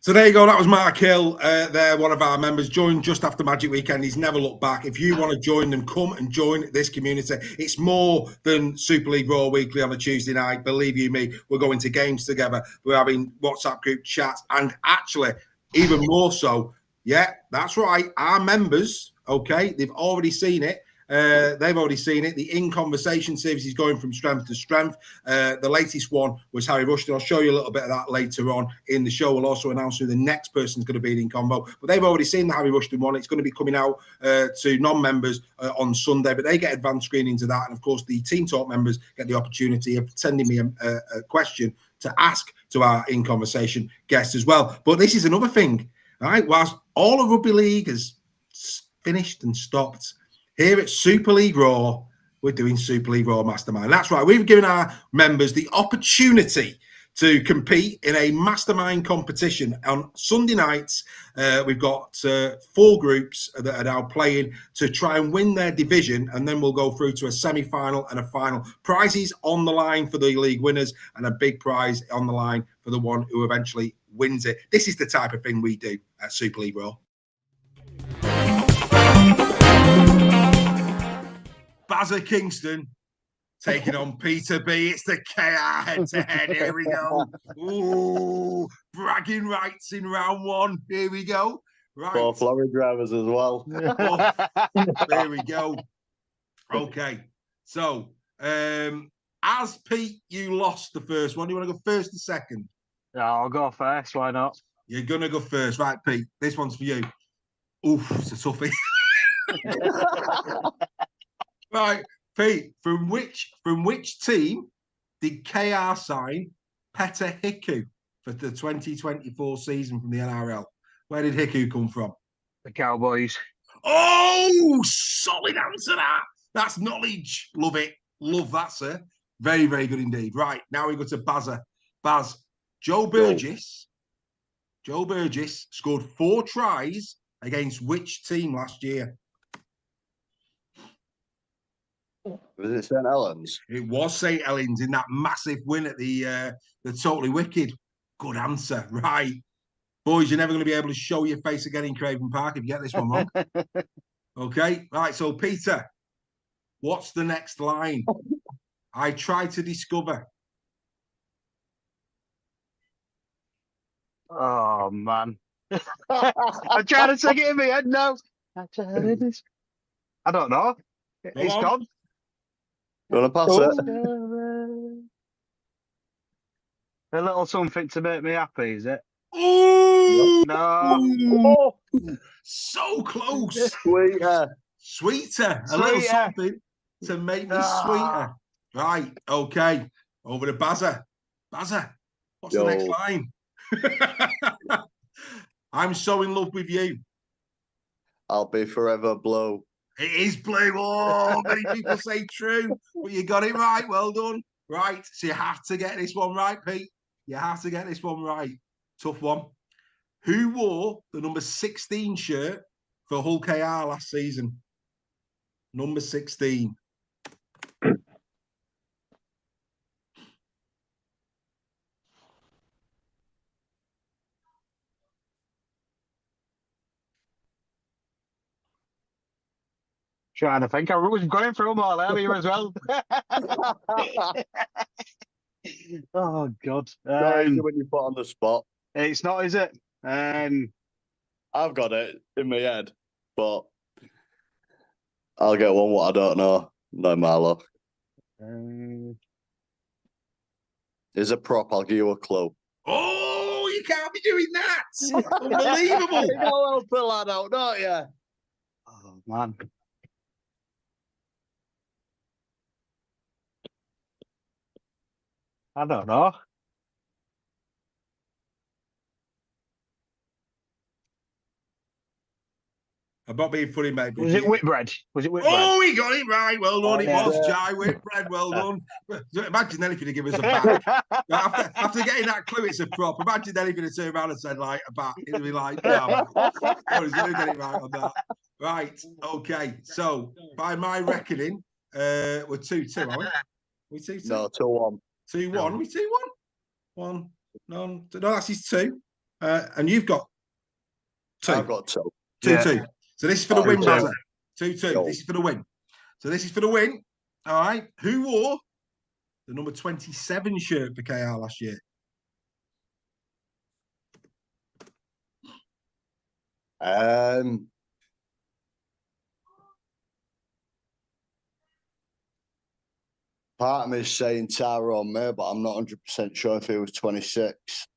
A: So there you go. That was Mark Hill there, one of our members, joined just after Magic Weekend. He's never looked back. If you want to join them, come and join this community. It's more than Super League Raw Weekly on a Tuesday night. Believe you me, we're going to games together. We're having WhatsApp group chats. And actually, even more so, yeah, that's right. Our members, okay, they've already seen it. They've already seen it. The In Conversation series is going from strength to strength. The latest one was Harry Rushton. I'll show you a little bit of that later on in the show. We'll also announce who the next person's going to be in Convo. But they've already seen the Harry Rushton one. It's going to be coming out to non-members on Sunday, but they get advanced screenings of that. And of course, the Team Talk members get the opportunity of sending me a question to ask to our In Conversation guests as well. But this is another thing, right? Whilst all of Rugby League has finished and stopped, Here at Super League Raw, we're doing Super League Raw Mastermind. That's right. We've given our members the opportunity to compete in a mastermind competition on Sunday nights. We've got 4 groups that are now playing to try and win their division, and then we'll go through to a semi-final and a final. Prizes on the line for the league winners, and a big prize on the line for the one who eventually wins it. This is the type of thing we do at Super League Raw. Bazza Kingston taking on Peter B. It's the KR head-to-head. Here we go. Ooh, bragging rights in round 1. Here we go. Right.
E: 4 lorry drivers as well.
A: There we go. Okay. So, as Pete, you lost the first one. Do you want to go first or second?
F: Yeah, I'll go first. Why not?
A: You're going to go first. Right, Pete. This one's for you. Oof, it's a toughie. Right. Pete, from which team did KR sign Petter Hiku for the 2024 season from the NRL? Where did Hiku come from?
F: The Cowboys.
A: Oh, solid answer that. That's knowledge. Love it. Love that, sir. Very, very good indeed. Right, now we go to Bazza. Baz, Joe Burgess scored 4 tries against which team last year?
E: Was it St Helens?
A: It was St Helens in that massive win at the Totally Wicked. Good answer. Right. Boys, you're never going to be able to show your face again in Craven Park if you get this one wrong. Okay. Right. So, Peter, what's the next line? I try to discover.
F: Oh, man. I'm trying to take it in my head now. I don't know. It's gone.
E: You want to pass it?
F: A little something to make me happy, is it?
A: Ooh!
F: No.
A: Oh, so close.
E: Sweeter.
A: Sweeter. A little something to make me sweeter. Right. Okay. Over to Bazza. Bazza, what's the next line? I'm so in love with you.
E: I'll be forever blue.
A: It is blue. Oh, many people say true, but you got it right. Well done. Right. So you have to get this one right, Pete. You have to get this one right. Tough one. Who wore the number 16 shirt for Hull KR last season? Number 16.
F: Trying to think. I was going through them all earlier as well. Oh, God.
E: When you put on the spot.
F: It's not, is it?
E: I've got it in my head, but I'll get one what I don't know. No matter. Is a prop. I'll give you a clue.
A: Oh, you can't be doing that. Unbelievable.
E: You know help the lad out, don't you?
F: Oh, man. I don't know.
A: I'm not being funny, mate.
F: Was it Whitbread?
A: Oh, he got it right. Well done. It was Jai Whitbread. Well done. Imagine then if you'd have given us a bat. After getting that clue, it's a prop. Imagine then if you'd have turned around and said, like, a bat. It'd be like, no, he's going to get it right on that. Right. Okay. So, by my reckoning, we're 2-2, aren't we? We 2-2?
E: No, 2-1.
A: 2-1. We 2-1? 1. No, that's his 2. And you've got 2.
E: I've got 2.
A: 2-2.
F: Yeah.
A: So this is for the win, Bazza. 2-2. This is for the win. So this is for the win. All right. Who wore the number 27 shirt for KR last year?
E: Part of me is saying Tyrone May, but I'm not 100% sure if he was 26.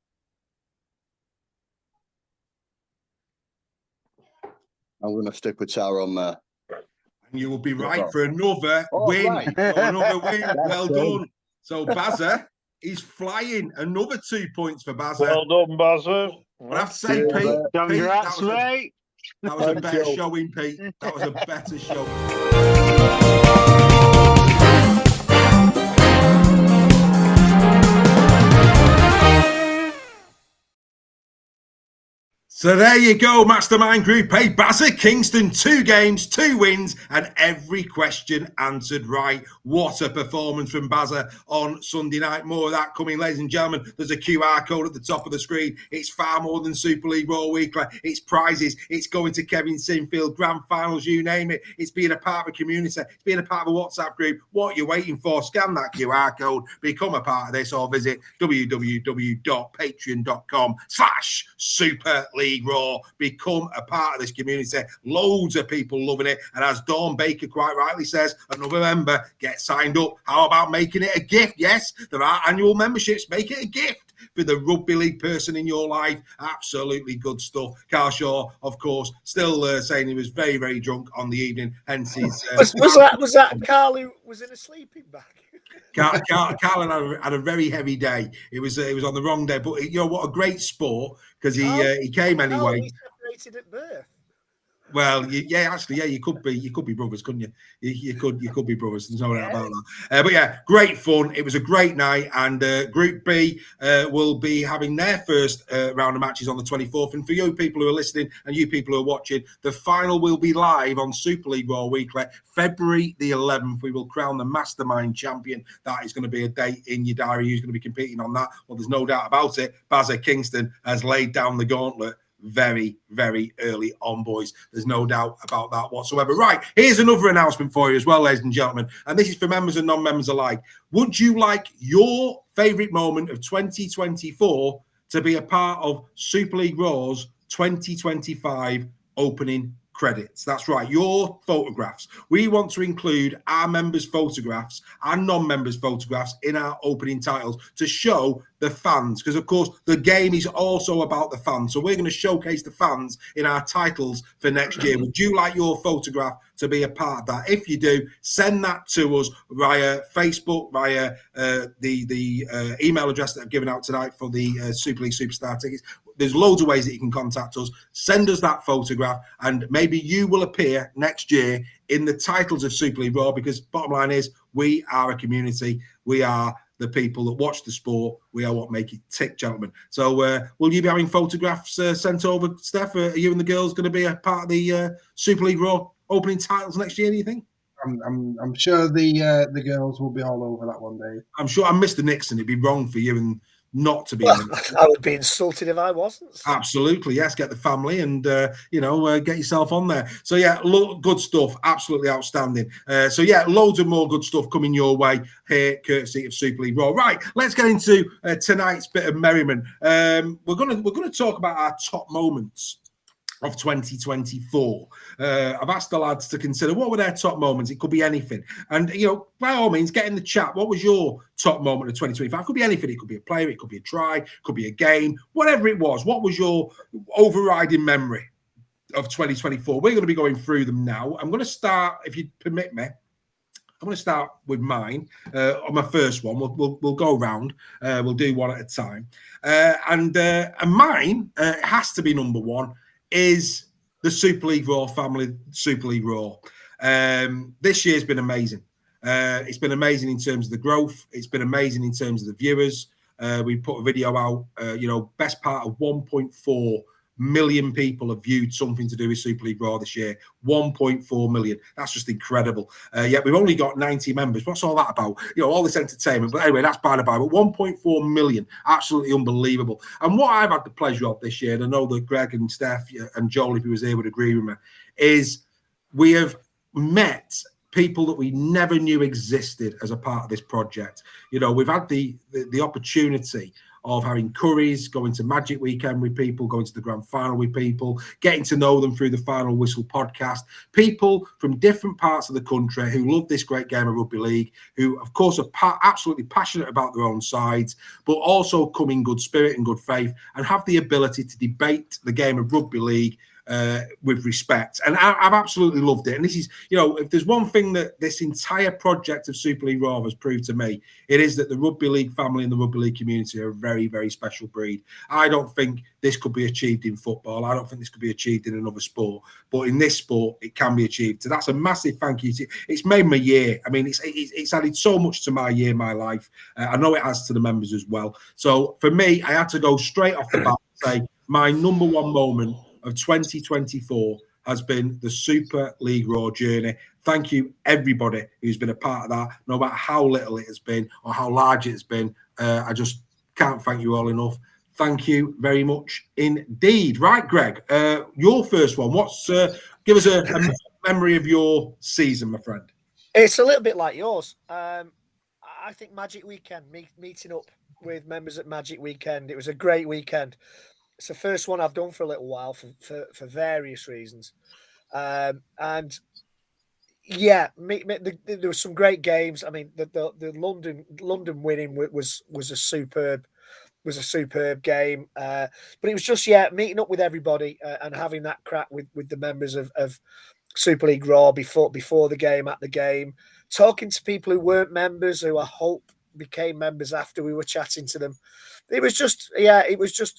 E: I'm going to stick with Tyrone May.
A: And you will be right for another win.
E: Right.
A: Another win. Well done. So Bazza is flying. Another 2 points for Bazza.
G: Well done, Bazza.
A: I have to say, Pete.
F: Congrats, mate.
A: That was a better showing, Pete. That was a better show. So there you go, Mastermind Group A. Bazza Kingston, 2 games, 2 wins, and every question answered right. What a performance from Bazza on Sunday night. More of that coming, ladies and gentlemen. There's a QR code at the top of the screen. It's far more than Super League Raw Weekly. It's prizes. It's going to Kevin Sinfield, grand finals, you name it. It's being a part of a community. It's being a part of a WhatsApp group. What are you waiting for? Scan that QR code, become a part of this, or visit www.patreon.com/Super League Raw. Become a part of this community. Loads of people loving it. And as Dawn Baker quite rightly says, another member, get signed up. How about making it a gift? Yes, there are annual memberships. Make it a gift for the rugby league person in your life. Absolutely good stuff. Carl Shaw, of course, still saying he was very, very drunk on the evening. Hence his...
C: was that Carl who was in a sleeping bag?
A: Carl had a very heavy day. It was on the wrong day, but you know what? A great sport, because he came anyway.
C: We separated at birth.
A: Well, you could be brothers, couldn't you? You could be brothers. There's no doubt about that. But yeah, great fun. It was a great night, and Group B will be having their first round of matches on the 24th. And for you people who are listening and you people who are watching, the final will be live on Super League Raw Weekly, February the 11th. We will crown the Mastermind champion. That is going to be a date in your diary. Who's going to be competing on that? Well, there's no doubt about it. Bazza Kingston has laid down the gauntlet very, very early on, boys. There's no doubt about that whatsoever. Right, here's another announcement for you as well, ladies and gentlemen, and this is for members and non-members alike. Would you like your favourite moment of 2024 to be a part of Super League Raw's 2025 opening credits? That's right, your photographs. We want to include our members' photographs and non-members' photographs in our opening titles to show the fans, because of course the game is also about the fans. So we're going to showcase the fans in our titles for next year. Would you like your photograph to be a part of that? If you do, send that to us via Facebook, via the email address that I've given out tonight for the Super League Superstar tickets. There's loads of ways that you can contact us. Send us that photograph, and maybe you will appear next year in the titles of Super League Raw, because bottom line is we are a community. We are the people that watch the sport. We are what make it tick, gentlemen. So will you be having photographs sent over, Steph? Are you and the girls going to be a part of the Super League Raw opening titles next year, do you think?
B: I'm sure the girls will be all over that one day.
A: I'm sure. I'm Mr. Nixon. It'd be wrong for you and not to be.
C: Well, I would be insulted if I wasn't. So.
A: Absolutely, yes. Get the family and get yourself on there. So yeah, good stuff. Absolutely outstanding. So yeah, loads of more good stuff coming your way here, courtesy of Super League Raw. Right, let's get into tonight's bit of merriment. We're gonna talk about our top moments of 2024. I've asked the lads to consider what were their top moments. It could be anything. And, by all means, get in the chat. What was your top moment of 2025? It could be anything. It could be a player. It could be a try. It could be a game. Whatever it was. What was your overriding memory of 2024? We're going to be going through them now. I'm going to start, if you permit me, I'm going to start with mine on my first one. We'll go round. We'll do one at a time. And mine has to be number one, is the Super League Raw family, Super League Raw. This year's been amazing. It's been amazing in terms of the growth. It's been amazing in terms of the viewers. We put a video out, best part of 1.4 million people have viewed something to do with Super League Raw this year. 1.4 million. That's just incredible. Yet we've only got 90 members. What's all that about? All this entertainment. But anyway, that's by the by. But 1.4 million. Absolutely unbelievable. And what I've had the pleasure of this year, and I know that Greg and Steph and Joel, if he was there, would agree with me, is we have met people that we never knew existed as a part of this project. We've had the opportunity of having curries, going to Magic Weekend with people, going to the grand final with people, getting to know them through the Final Whistle podcast, people from different parts of the country who love this great game of rugby league, who, of course, are absolutely passionate about their own sides, but also come in good spirit and good faith and have the ability to debate the game of rugby league with respect. And I've absolutely loved it. And this is, if there's one thing that this entire project of Super League Raw has proved to me, it is that the rugby league family and the rugby league community are a very, very special breed. I don't think this could be achieved in football. I don't think this could be achieved in another sport. But in this sport, it can be achieved. So that's a massive thank you. It's made my year. I mean, it's added so much to my year, my life. I know it has to the members as well. So for me, I had to go straight off the bat and say my number one moment of 2024 has been the Super League Raw journey. Thank you, everybody who's been a part of that, no matter how little it has been or how large it's been. I just can't thank you all enough. Thank you very much indeed. Right, Greg, your first one. Give us a memory of your season, my friend.
C: It's a little bit like yours. I think Magic Weekend, meeting up with members at Magic Weekend. It was a great weekend. It's the first one I've done for a little while for various reasons. And yeah, there were some great games. I mean, the London winning was a superb game. But it was just meeting up with everybody and having that crack with the members of Super League Raw before the game, at the game, talking to people who weren't members, who I hope became members after we were chatting to them. It was just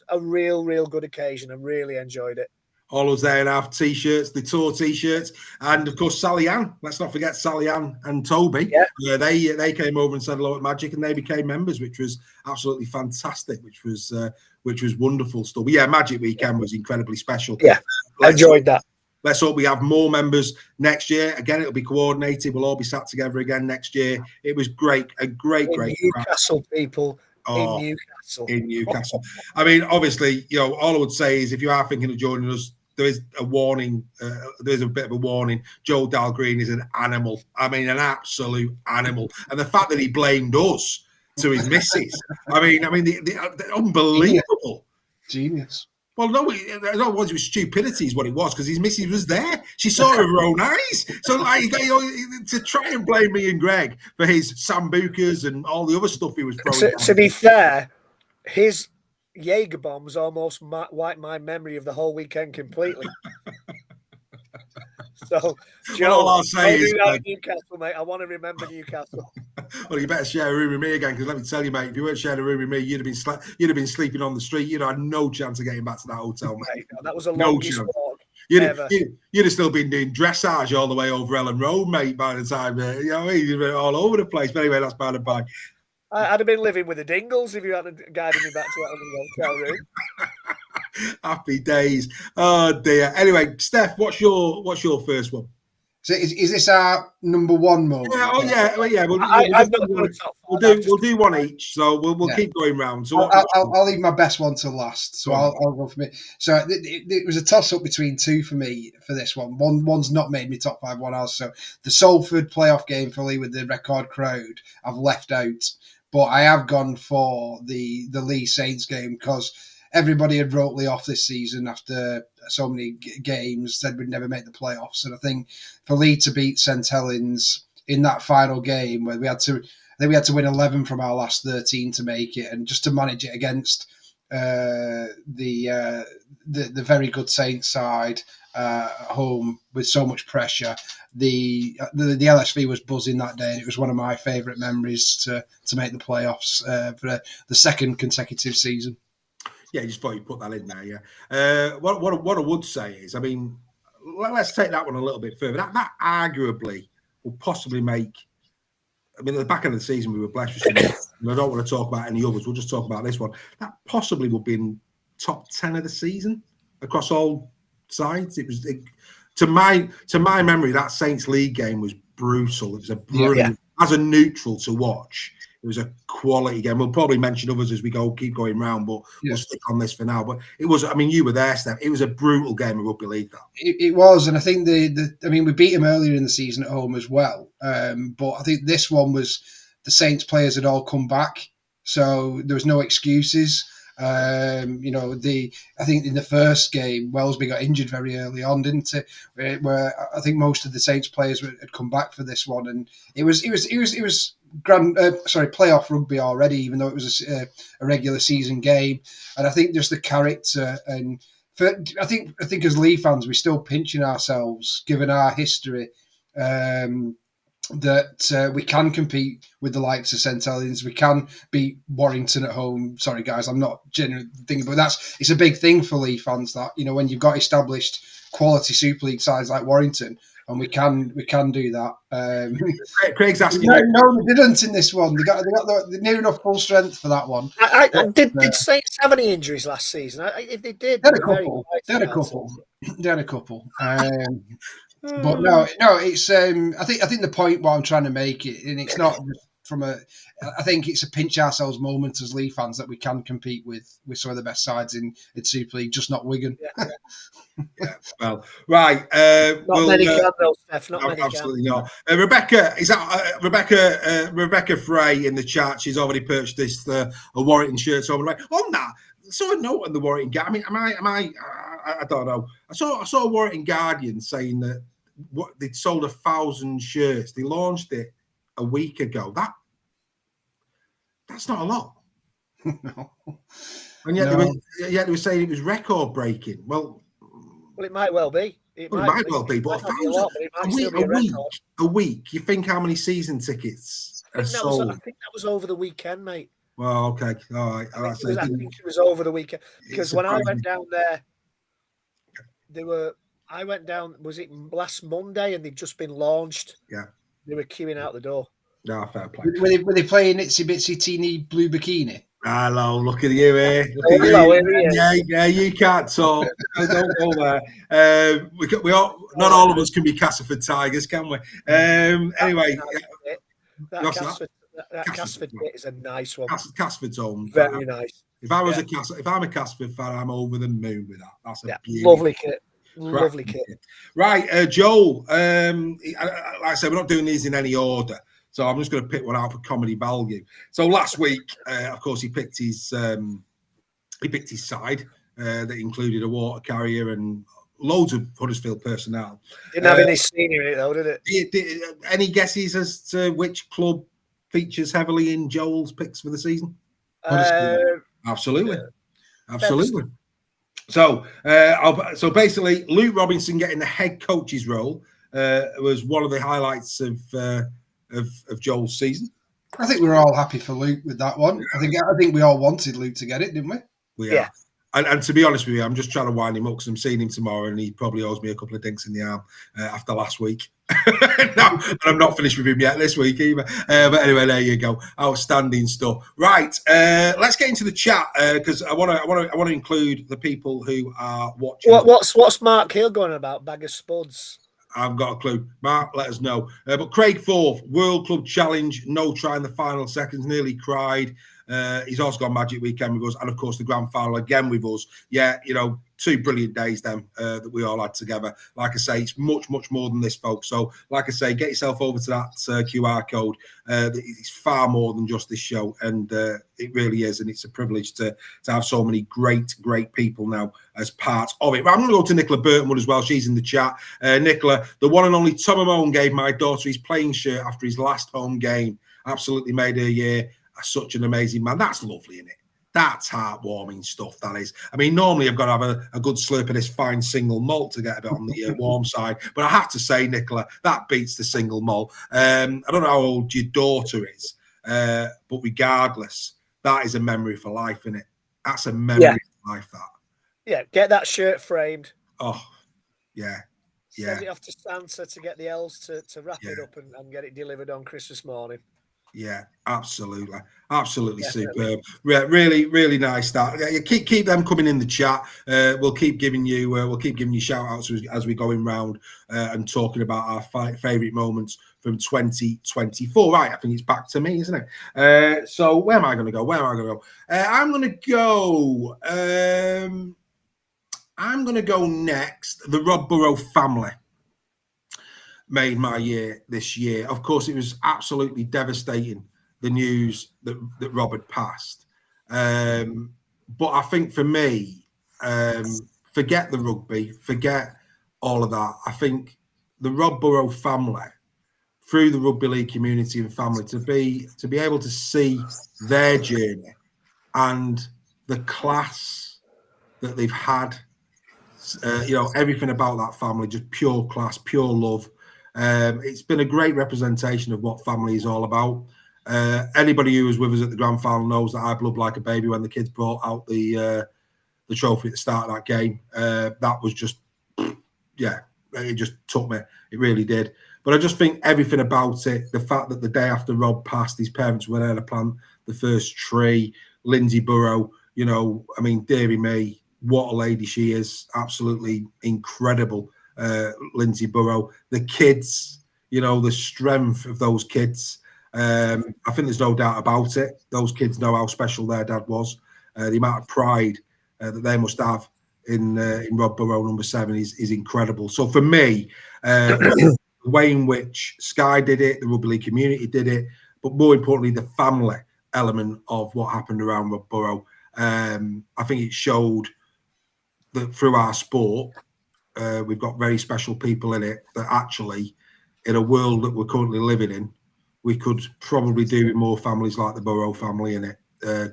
C: a real good occasion. I really enjoyed it.
A: All us there in our t-shirts, the tour t-shirts, and of course Sally Ann. Let's not forget Sally Ann and Toby. Yeah. They came over and said hello at Magic, and they became members, which was absolutely fantastic. Which was wonderful stuff. But yeah, Magic Weekend was incredibly special.
C: Yeah, I enjoyed that.
A: Let's hope we have more members next year. Again, it'll be coordinated. We'll all be sat together again next year. It was great, a great
C: Newcastle people. In
A: Newcastle. I mean, obviously, all I would say is if you are thinking of joining us, there is a warning. There's a bit of a warning. Joe Dalgreen is an animal. I mean, an absolute animal. And the fact that he blamed us to his missus. I mean, the unbelievable.
B: Genius.
A: Well, no, it was stupidity is what it was, because his missus was there. She saw it with her own eyes. So, to try and blame me and Greg for his sambucas and all the other stuff he was throwing.
C: To be fair, his Jaeger bombs almost wiped my memory of the whole weekend completely. So, Joe,
A: all I'll say is,
C: Newcastle, mate. I want to remember Newcastle.
A: Well, you better share a room with me again, because let me tell you, mate, if you weren't sharing a room with me, you'd have been sleeping on the street. You'd have had no chance of getting back to that hotel, mate.
C: That was a longest walk.
A: You'd have still been doing dressage all the way over Ellen Road, mate, by the time, you'd been all over the place. But anyway, that's by the by.
C: I'd have been living with the Dingles if you hadn't guided me back to that hotel room.
A: Happy days. Oh dear. Anyway, Steph, what's your first one?
B: So is this our number one moment?
A: Yeah, We'll do one each, so we'll keep going round. So
B: I'll leave my best one to last. So I'll go for me. So it was a toss up between two for me for this one. One's not made me top five. One else. So the Salford playoff game for Lee with the record crowd, I've left out, but I have gone for the Lee Saints game, because everybody had wrote Lee off this season after so many games, said we'd never make the playoffs. And I think for Lee to beat St Helens in that final game, where we had to win 11 from our last 13 to make it, and just to manage it against the very good Saints side at home with so much pressure. The LSV was buzzing that day, and it was one of my favourite memories to make the playoffs for the second consecutive season.
A: Yeah, just thought you put that in there. Yeah. What I would say is, I mean, let's take that one a little bit further. That arguably will possibly make. I mean, at the back end of the season, we were blessed with some. I don't want to talk about any others. We'll just talk about this one. That possibly would be in top 10 of the season across all sides. To my memory, that Saints League game was brutal. It was a brilliant, as a neutral to watch. It was a quality game. We'll probably mention others as we keep going round, but we'll stick on this for now. But it was, I mean, you were there, Steph. It was a brutal game of rugby league, that.
B: It was, and I think we beat him earlier in the season at home as well. But I think this one was the Saints players had all come back, so there was no excuses. I think in the first game, Wellesby got injured very early on, didn't it? Where I think most of the Saints players had come back for this one, and it was playoff rugby already, even though it was a regular season game. And I think just the character and I think as Leigh fans, we're still pinching ourselves, given our history, that we can compete with the likes of St Helens. We can beat Warrington at home. Sorry, guys, I'm not genuinely thinking, but it's a big thing for Leigh fans that, you know, when you've got established quality Super League sides like Warrington, and we can do that.
A: Craig's asking.
B: No, they didn't in this one. They're near enough full strength for that one.
C: Did Saints have any injuries last season? If they did,
B: They had a couple. But no, it's I think the point what I'm trying to make it, and it's not from a. I think it's a pinch ourselves moment as Leigh fans that we can compete with some of the best sides in Super League, just not Wigan.
A: Yeah, well, right.
C: Not many can, though, Steph. Not many
A: absolutely
C: can.
A: not. Rebecca, is that Rebecca Frey in the chat? She's already purchased a Warrington shirt. So I'm like, on that, I saw a note on the Warrington Guardian. I don't know. I saw a Warrington Guardian saying that they'd sold 1,000 shirts. They launched it a week ago. That's not a lot.
B: No.
A: And yet they were saying it was record breaking. Well,
C: it might well be. It might
A: well be, but 1,000 a week. You think how many season tickets are sold?
C: I think that was over the weekend, mate.
A: Well, okay, all right.
C: I think it was over the weekend because when I went down there, I went down. Was it last Monday? And they'd just been launched.
A: Yeah,
C: they were queuing out the door.
A: No, fair play.
B: Were they playing Itsy Bitsy Teeny Blue Bikini?
A: Hello, look at you here. Yeah, you can't talk. Don't go there. We all, not all of us can be Castleford Tigers, can we? Anyway,
C: that Castleford bit is a nice one.
A: Castleford's home.
C: Very nice.
A: If I'm a Castleford fan, I'm over the moon with that. That's a beautiful,
C: lovely kit. Lovely kit.
A: Right, Joel. Like I said, we're not doing these in any order. So I'm just going to pick one out for comedy value. So last week, of course, he picked his side that included a water carrier and loads of Huddersfield personnel.
C: Didn't have any senior in it though, did
A: it? Any guesses as to which club features heavily in Joel's picks for the season? Absolutely. So, so basically, Luke Robinson getting the head coach's role was one of the highlights of Joel's season.
B: I think we're all happy for Luke with that one. I think we all wanted Luke to get it, didn't we?
A: Yeah. And to be honest with you, I'm just trying to wind him up because I'm seeing him tomorrow and he probably owes me a couple of dinks in the arm after last week. And I'm not finished with him yet this week either. But anyway, there you go. Outstanding stuff. Right, let's get into the chat because I want to include the people who are watching.
C: What's Mark Hill going about? Bag of spuds.
A: I've got a clue. Mark, let us know. But Craig Forth, World Club Challenge, no try in the final seconds, nearly cried. He's also got Magic Weekend with us, and of course the grand final again with us. Yeah, you know, 2 brilliant days then that we all had together. Like I say, it's much more than this, folks. So, like I say, get yourself over to that QR code. It's far more than just this show, and it really is, and it's a privilege to have so many great people now as part of it. But I'm going to go to Nicola Burtonwood as well. She's in the chat. Nicola, the one and only Tom Amone gave my daughter his playing shirt after his last home game. Absolutely made her year. Such an amazing man. That's lovely, isn't it? That's heartwarming stuff, that is. I mean, normally I've got to have a good slurp of this fine single malt to get a bit on the warm side. But I have to say, Nicola, that beats the single malt. I don't know how old your daughter is, but regardless, that is a memory for life, isn't it? That's a memory for life, that.
C: Yeah, get that shirt framed.
A: Oh, yeah.
C: Send it off to Santa to get the elves to wrap it up and get it delivered on Christmas morning.
A: Yeah, absolutely superb. Really nice start. Yeah, keep them coming in the chat. We'll keep giving you shout outs as we going round and talking about our favourite moments from 2024. Right, I think it's back to me, isn't it? So where am I going to go? I'm going to go next. The Rob Burrow family made my year this year. Of course, it was absolutely devastating, the news that Rob had passed. But I think for me, forget the rugby, forget all of that. I think the Rob Burrow family, through the rugby league community and family, to be able to see their journey and the class that they've had Everything about that family, just pure class, pure love. It's been a great representation of what family is all about. Anybody who was with us at the grand final knows that I blubbed like a baby when the kids brought out the trophy at the start of that game. That was just, it just took me. It really did. But I just think everything about it, the fact that the day after Rob passed, his parents were there to plant the first tree, Lindsay Burrow, dearie me, what a lady she is. Absolutely incredible, Lindsay Burrow. The kids, the strength of those kids. I think there's no doubt about it. Those kids know how special their dad was. The amount of pride that they must have in Rob Burrow, number 7, is incredible. So for me, the way in which Sky did it, the rugby league community did it, but more importantly, the family element of what happened around Rob Burrow, I think it showed that through our sport, we've got very special people in it that actually, in a world that we're currently living in, we could probably do with more families like the Burrow family in it,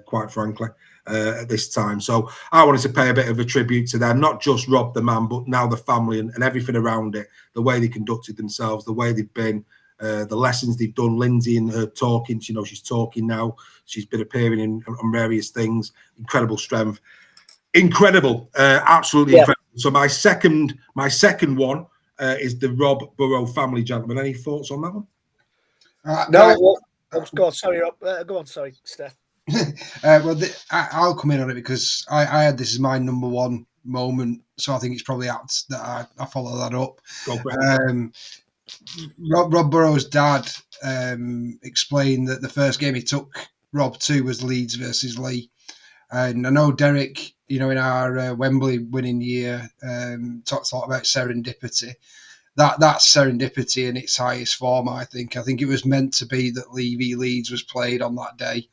A: quite frankly, at this time. So I wanted to pay a bit of a tribute to them, not just Rob the man, but now the family and everything around it, the way they conducted themselves, the way they've been, the lessons they've done. Lindsay and her talking, she's talking now. She's been appearing on various things. Incredible strength. Incredible. Absolutely incredible. So my second one is the Rob Burrow family, gentlemen. Any thoughts on that one?
C: No. Go on, sorry, Rob. Go on, sorry, Steph.
B: I'll come in on it because I had this as my number one moment, so I think it's probably apt that I follow that up.
A: Go for it.
B: Rob Burrow's dad explained that the first game he took Rob to was Leeds versus Lee, and I know Derek, in our Wembley winning year, talked a lot about serendipity. That's serendipity in its highest form. I think it was meant to be that Lee v Leeds was played on that day.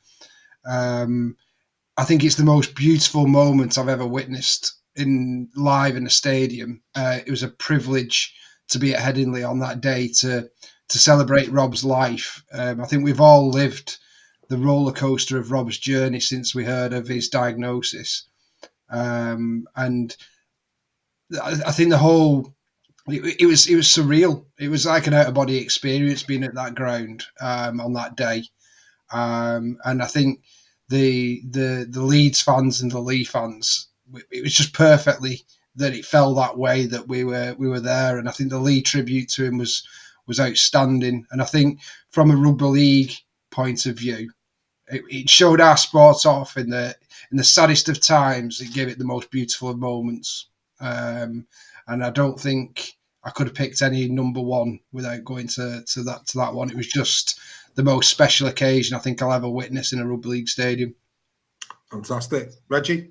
B: I think it's the most beautiful moment I've ever witnessed live in a stadium. It was a privilege to be at Headingley on that day to celebrate Rob's life. I think we've all lived the roller coaster of Rob's journey since we heard of his diagnosis, and I think the whole it was surreal. It was like an out of body experience being at that ground on that day. And I think the Leeds fans and the Lee fans, it was just perfectly that it fell that way that we were there. And I think the Lee tribute to him was outstanding. And I think from a rugby league point of view, it showed our sport off in the saddest of times. It gave it the most beautiful of moments. And I don't think I could have picked any number one without going to that one. It was just the most special occasion I think I'll ever witness in a rugby league stadium.
A: Fantastic. Reggie?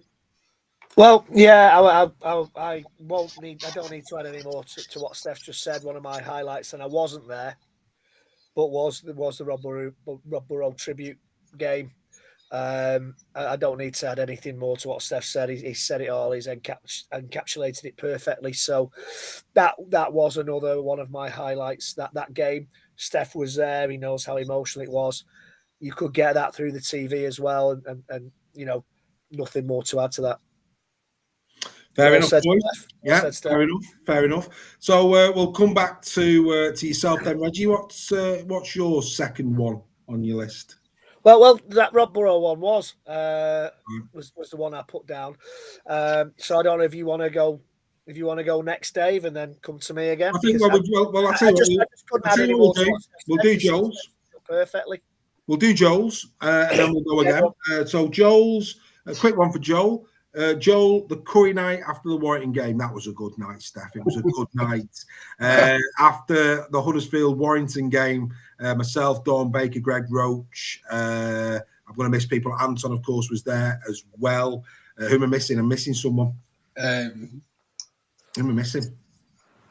C: Well, yeah, I don't need to add any more to what Steph just said. One of my highlights, and I wasn't there, but was the Rob Burrow tribute game. I don't need to add anything more to what Steph said. He said it all. He's encapsulated it perfectly. So that was another one of my highlights. That game, Steph was there. He knows how emotional it was. You could get that through the TV as well, and nothing more to add to that.
A: Fair enough, boys. Yeah, fair enough. So we'll come back to yourself then, Reggie. What's your second one on your list?
C: Well, that Rob Burrow one was the one I put down. So I don't know if you want to go. If you want to go next, Dave, and then come to me again.
A: I think I'll tell you what we'll do Joel's
C: perfectly.
A: We'll do Joel's, and then we'll go again. So Joel's, a quick one for Joel. Joel, the Curry night after the Warrington game, that was a good night, Steph. It was a good night. After the Huddersfield-Warrington game, myself, Dawn Baker, Greg Roach, I'm going to miss people. Anton, of course, was there as well. Who am I missing? I'm missing someone. Who am I missing?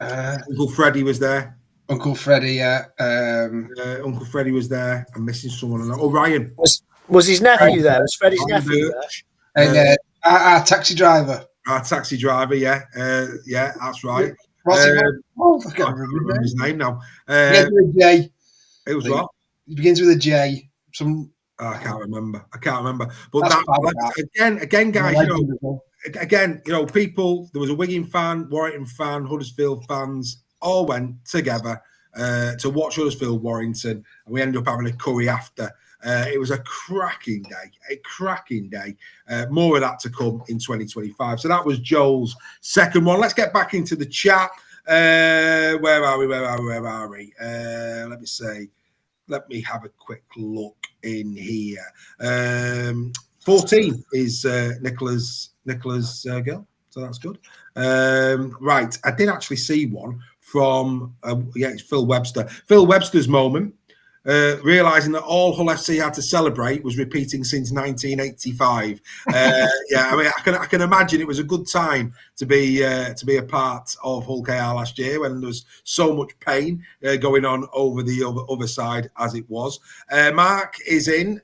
A: Uncle Freddie was there.
B: Uncle Freddie, yeah.
A: Uncle Freddie was there. I'm missing someone. Oh, Ryan.
C: Was his nephew there? Was Freddie's nephew there?
B: And our taxi driver.
A: Our taxi driver, yeah. Yeah, that's right.
B: What's
A: I can't remember his name now.
B: Begins with a J.
A: It was what?
B: It begins with a J.
A: I can't remember. But that again, guys, again, people, there was a Wigan fan, Warrington fan, Huddersfield fans, all went together to watch Huddersfield Warrington, and we ended up having a curry after. It was a cracking day. More of that to come in 2025. So that was Joel's second one. Let's get back into the chat. Where are we? Let me have a quick look in here. 14 is Nicola's girl, so that's good. Right, I did actually see one from it's Phil Webster. Phil Webster's moment, realizing that all Hull FC had to celebrate was repeating since 1985. I mean, I can imagine it was a good time to be a part of Hull KR last year when there was so much pain going on over the other side as it was. Mark is in.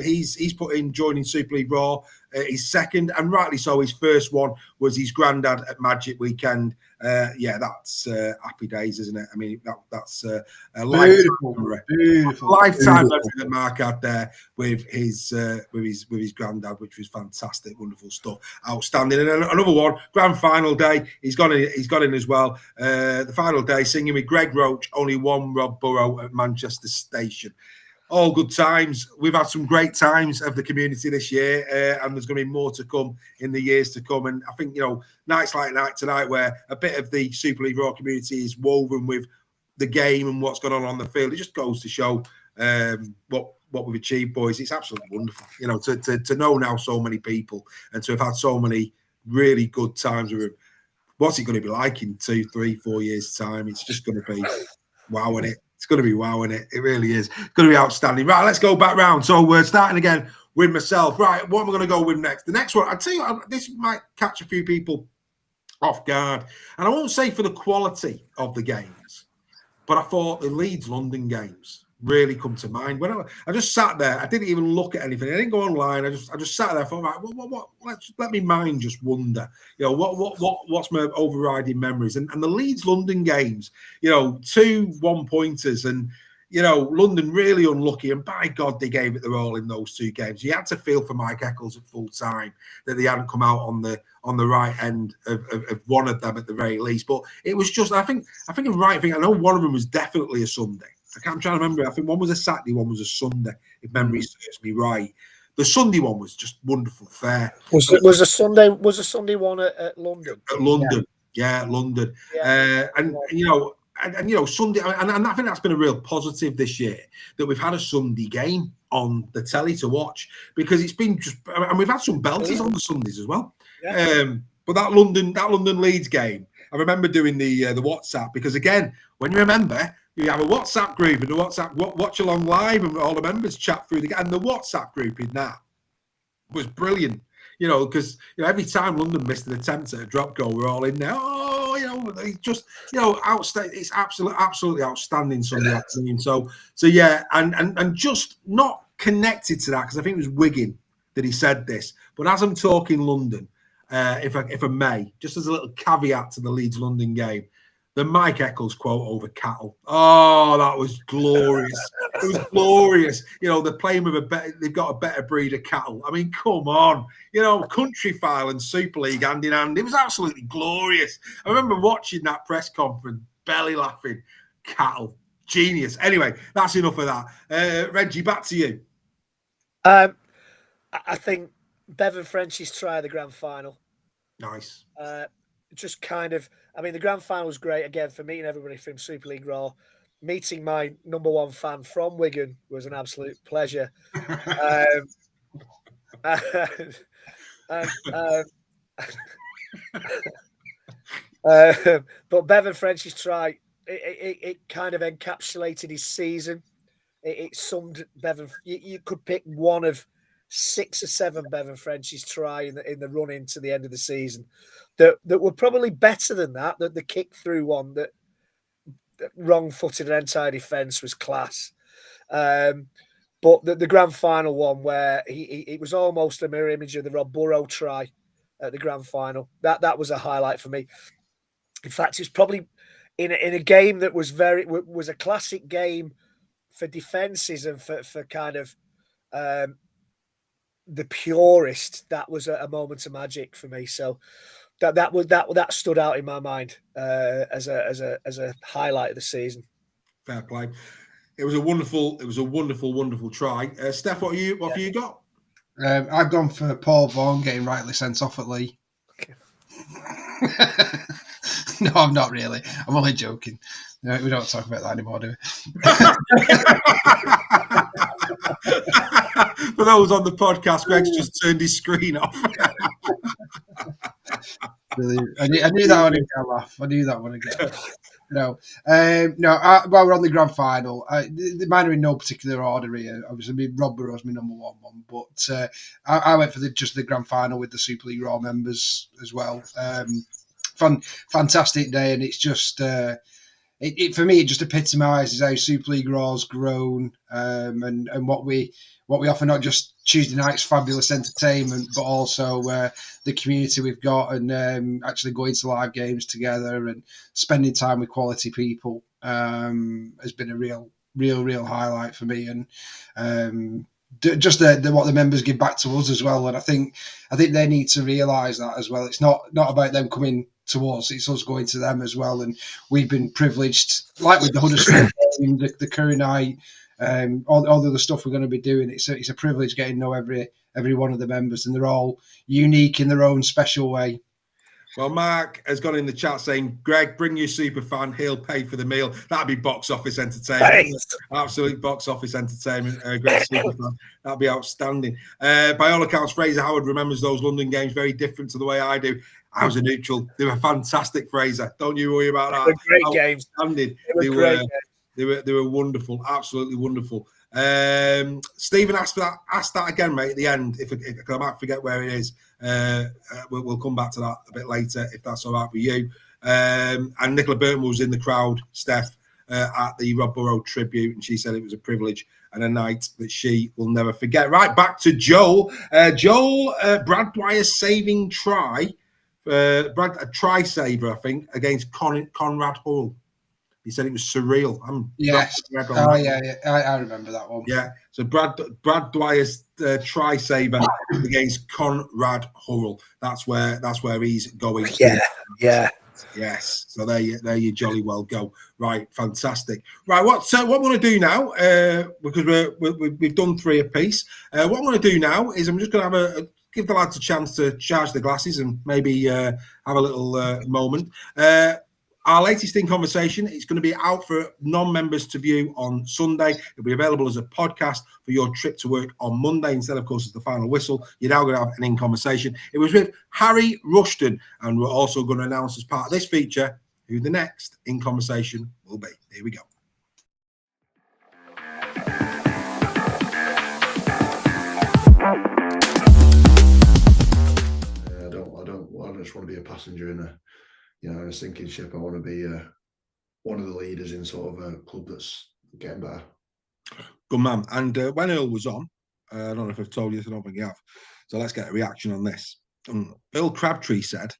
A: He's put in joining Super League Raw. His second, and rightly so, his first one was his granddad at Magic Weekend. That's happy days, isn't it? I mean, that's a lifetime memory that Mark had there with his granddad, which was fantastic, wonderful stuff, outstanding. And another one, grand final day, he's got in as well. The final day, singing with Greg Roach, only one Rob Burrow at Manchester Station. All good times. We've had some great times of the community this year, and there's going to be more to come in the years to come. And I think, nights like tonight, where a bit of the Super League Raw community is woven with the game and what's going on the field, it just goes to show what we've achieved, boys. It's absolutely wonderful, to know now so many people and to have had so many really good times with him. What's it going to be like in 2, 3, 4 years' time? It's just going to be wow, isn't it? It's going to be wow, isn't it? It really is. It's going to be outstanding. Right, let's go back round. So we're starting again with myself. Right, what am I going to go with next? The next one, I'll tell you, this might catch a few people off guard. And I won't say for the quality of the games, but I thought the Leeds-London games really come to mind. When I just sat there, I didn't even look at anything. I didn't go online. I just sat there. I thought, right, what? Let me mind just wonder. What's my overriding memories? And the Leeds-London games, 2 1-pointers, and London really unlucky. And by God, they gave it their all in those 2 games. You had to feel for Mike Eccles at full time that they hadn't come out on the right end of one of them at the very least. But it was just, I think the right thing. I know one of them was definitely a Sunday. I'm trying to remember. I think one was a Saturday, one was a Sunday, if memory serves me right. The Sunday one was just wonderful fare. Was
C: a Sunday one at London?
A: At London, yeah, London. Yeah. Sunday, and I think that's been a real positive this year that we've had a Sunday game on the telly to watch, because it's been just, and we've had some belters on the Sundays as well. Yeah. But that London Leeds game, I remember doing the WhatsApp, because again, when you remember, you have a WhatsApp group and the WhatsApp watch along live, and all the members chat through and the WhatsApp group in that was brilliant. Because every time London missed an attempt at a drop goal, we're all in there. Just outstanding. It's absolutely outstanding Sunday afternoon. So yeah, and just not connected to that, because I think it was Wigan that he said this. But as I'm talking London, if I may, just as a little caveat to the Leeds-London game, the Mike Eccles quote over Cattle. Oh, that was glorious. It was glorious. They're playing with they've got a better breed of cattle. I mean, come on. Country File and Super League hand in hand. It was absolutely glorious. I remember watching that press conference, belly laughing. Cattle. Genius. Anyway, that's enough of that. Reggie, back to you.
C: I think Bevan French's try the grand final.
A: Nice.
C: Just kind of, the grand final was great again for meeting everybody from Super League Raw. Meeting my number 1 fan from Wigan was an absolute pleasure. But Bevan French's try, it kind of encapsulated his season. It summed Bevan. You could pick one of 6 or 7 Bevan French's try in the run into the end of the season that were probably better than that. That the kick through one that wrong-footed an entire defence was class. But the grand final one where it was almost a mirror image of the Rob Burrow try at the grand final. That was a highlight for me. In fact, it was probably in a game that was was a classic game for defences and for kind of the purest, that was a moment of magic for me. So that stood out in my mind as a highlight of the season.
A: Fair play. It was a wonderful try. Steph, what have you got?
B: I've gone for Paul Vaughan getting rightly sent off at Lee.
C: Okay.
B: No, I'm not really. I'm only joking. No, we don't talk about that anymore, do
A: we? For those on the podcast, Greg's just turned his screen off.
B: Brilliant. I knew that one would get a laugh. I knew that one would get a laugh. No. While we're on the grand final, mine are in no particular order here. Obviously, Rob Burrow's my number one, but I went for just the grand final with the Super League Raw members as well. Fantastic day, and it's just it for me. It just epitomises how Super League Raw's grown, and what we offer, not just Tuesday night's fabulous entertainment, but also the community we've got, and actually going to live games together and spending time with quality people has been a real highlight for me. And just what the members give back to us as well. And I think they need to realise that as well. It's not about them coming to us, it's us going to them as well. And we've been privileged, like with the Huddersfield game, the Curry night, all the other stuff we're going to be doing. It's a privilege getting to know every one of the members, and they're all unique in their own special way.
A: Well, Mark has gone in the chat saying, Greg, bring your super fan. He'll pay for the meal. That'd be box office entertainment.
C: Thanks.
A: Absolute box office entertainment. Great super fan. That'd be outstanding. By all accounts, Fraser Howard remembers those London games very different to the way I do. I was a neutral. They were fantastic, Fraser. Don't you worry about that.
C: They were great games.
A: They were wonderful. Absolutely wonderful. Stephen asked that again, mate, at the end. If I might forget where it is. We'll come back to that a bit later, if that's all right with you. And Nicola Burton was in the crowd, Steph, at the Rob Burrow tribute, and she said it was a privilege and a night that she will never forget. Right, back to Joel. Brad Dwyer's saving try, a try saver, I think, against Conrad Hull. He said it was surreal.
B: Yes. I remember that one.
A: Yeah. So Brad Dwyer's try saver against Conrad Hull. That's where he's going.
C: Yeah.
A: Yes. So there you jolly well go. Right. Fantastic. Right. What we want to do now, because we've done three apiece. What I'm going to do now is I'm just going to give the lads a chance to charge the glasses and maybe have a little moment. Our latest in conversation is going to be out for non-members to view on Sunday. It'll be available as a podcast for your trip to work on Monday instead, of course, as the final whistle. You're now going to have an in conversation. It was with Harry Rushton, and we're also going to announce as part of this feature who the next in conversation will be. Here we go.
G: I just want to be a passenger in a sinking ship. I want to be one of the leaders in sort of a club that's getting better.
A: Good man. And when Earl was on, I don't know if I've told you this, I don't think you have. So let's get a reaction on this. Earl Crabtree said,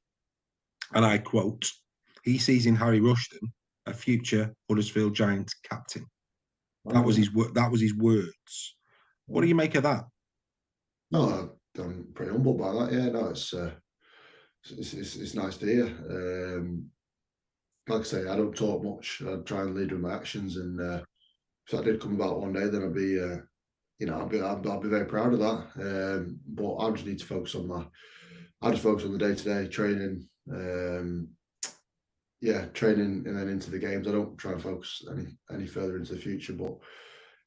A: and I quote, he sees in Harry Rushton a future Huddersfield Giants captain. That was his words. What do you make of that?
G: No, I'm pretty humbled by that. Yeah, no, it's nice to hear. Like I say, I don't talk much. I try and lead with my actions, and if that did come about one day, then I'd be, I'll be very proud of that. But I just need to focus on I just focus on the day-to-day training, training, and then into the games. I don't try and focus any further into the future. But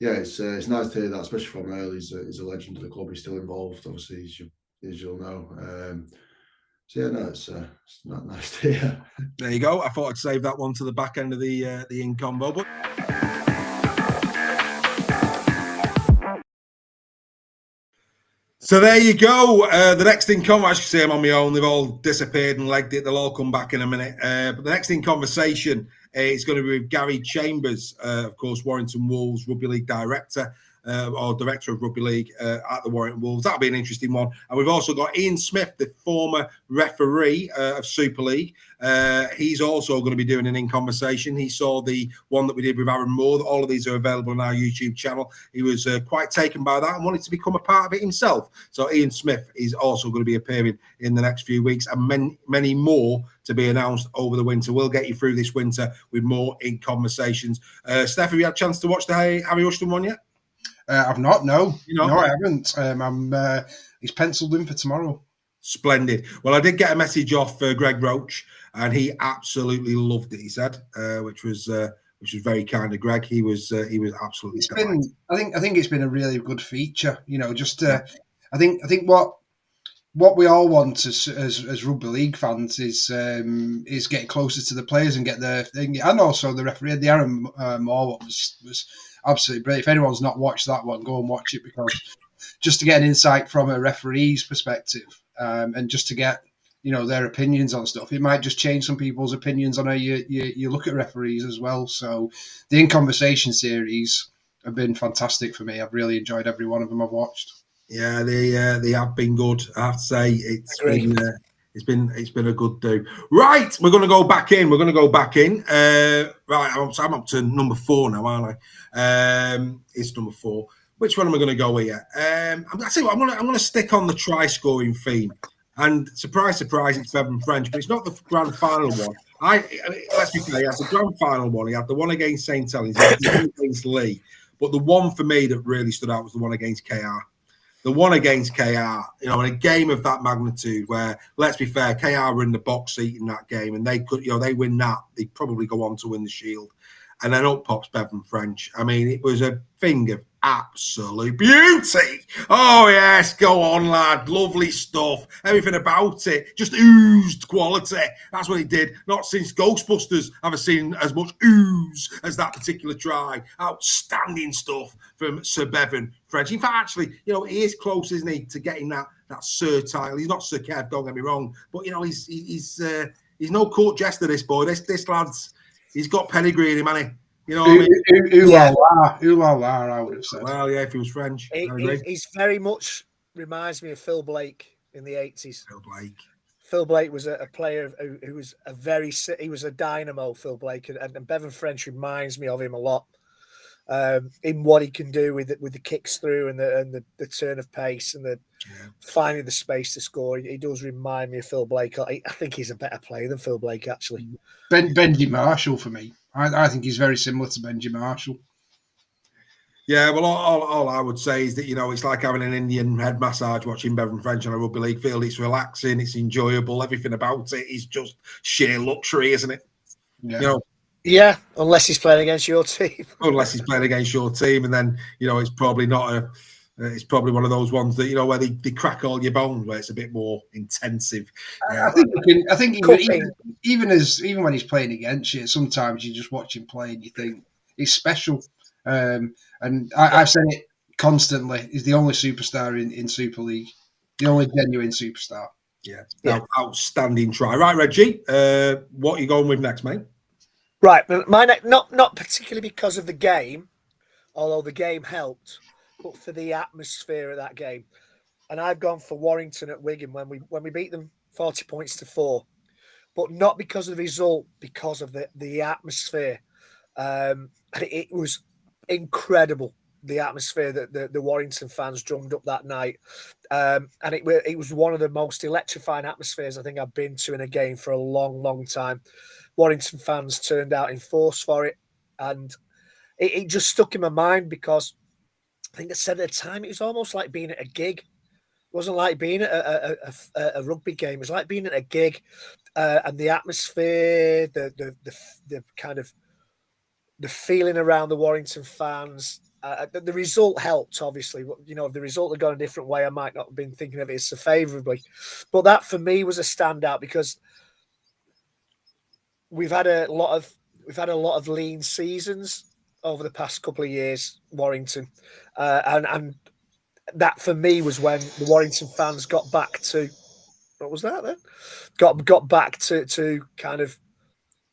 G: yeah, it's nice to hear that, especially from Earl. He's a legend of the club. He's still involved, obviously, as you'll know. So yeah, no, it's not nice to hear.
A: There you go. I thought I'd save that one to the back end of the in combo, but. So there you go. The next in conversation, I should say I'm on my own. They've all disappeared and legged it. They'll all come back in a minute. But the next in conversation is going to be with Garry Chambers, of course, Warrington Wolves Rugby League Director. or director of rugby league at the Warrington Wolves. That'll be an interesting one. And we've also got Ian Smith, the former referee of Super League. He's also going to be doing an in conversation. He saw the one that we did with Aaron Moore. All of these are available on our YouTube channel. He was quite taken by that and wanted to become a part of it himself. So Ian Smith is also going to be appearing in the next few weeks, and many more to be announced over the winter. We'll get you through this winter with more in conversations. Steph, have you had a chance to watch the Harry Rushton one yet?
B: I've not. No, no, I haven't. He's penciled in for tomorrow.
A: Splendid. Well, I did get a message off Greg Roach, and he absolutely loved it. He said, which was very kind of Greg. He was absolutely.
B: I think it's been a really good feature. I think what we all want as rugby league fans is get closer to the players and get their thing, and also the referee. The Aaron Moore one was absolutely brilliant. If anyone's not watched that one, go and watch it, because just to get an insight from a referee's perspective, and just to get their opinions on stuff, it might just change some people's opinions on how you look at referees as well. So the In Conversation series have been fantastic for me. I've really enjoyed every one of them I've watched. Yeah,
A: they have been good. I have to say it's been a good do. Right, we're going to go back in. Right, I'm up to number 4 now, aren't I? It's number 4. Which one am I going to go here? I'm going to stick on the try scoring theme. And surprise, it's Bevan French, but it's not the grand final one. Let's be fair, he had the grand final one. He had the one against St. Helens, he had the one against Lee. But the one for me that really stood out was the one against KR. The one against KR, in a game of that magnitude, where, let's be fair, KR were in the box seat in that game, and they could, they win that, they'd probably go on to win the Shield. And then up pops Bevan French. I mean, it was a thing of absolute beauty. Oh, yes, go on, lad. Lovely stuff. Everything about it just oozed quality. That's what it did. Not since Ghostbusters have I seen as much ooze as that particular try. Outstanding stuff from Sir Bevan French. In fact, actually, he is close, isn't he, to getting that Sir title. He's not Sir Kev, don't get me wrong. But, he's no court jester, this boy. This lad's... He's got pedigree in him, hasn't he? What I mean?
B: Ooh la la, I would have said.
A: Well, yeah, if he was French.
C: He's very much reminds me of Phil Blake in the 80s. Phil Blake was a player who was he was a dynamo, Phil Blake, and Bevan French reminds me of him a lot. In what he can do with the kicks through and the turn of pace and finding the space to score. He does remind me of Phil Blake. I think he's a better player than Phil Blake, actually.
B: Benji Marshall for me. I think he's very similar to Benji Marshall.
A: Yeah, well, all I would say is that, it's like having an Indian head massage watching Bevan French on a rugby league field. It's relaxing, it's enjoyable, everything about it is just sheer luxury, isn't it?
B: Yeah.
C: Yeah, unless he's playing against your team.
A: Unless he's playing against your team, and then it's probably not it's probably one of those ones that where they crack all your bones, where it's a bit more intensive.
B: I think even when he's playing against you, sometimes you just watch him play and you think he's special. And I've said it constantly. He's the only superstar in Super League, the only genuine superstar.
A: Yeah. Outstanding try. Right, Reggie, what are you going with next, mate?
C: Right, my not particularly because of the game, although the game helped, but for the atmosphere of that game. And I've gone for Warrington at Wigan when we beat them 40 points to 4, but not because of the result, because of the atmosphere. And it was incredible, the atmosphere that the Warrington fans drummed up that night. And it was one of the most electrifying atmospheres I think I've been to in a game for a long, long time. Warrington fans turned out in force for it, and it just stuck in my mind because I think I said at the time it was almost like being at a gig. It wasn't like being at a rugby game. It was like being at a gig, and the atmosphere, the kind of the feeling around the Warrington fans. The result helped, obviously. If the result had gone a different way, I might not have been thinking of it so favourably. But that for me was a standout because we've had a lot of lean seasons over the past couple of years, Warrington, and that for me was when the Warrington fans got back to what was that then? Got back to kind of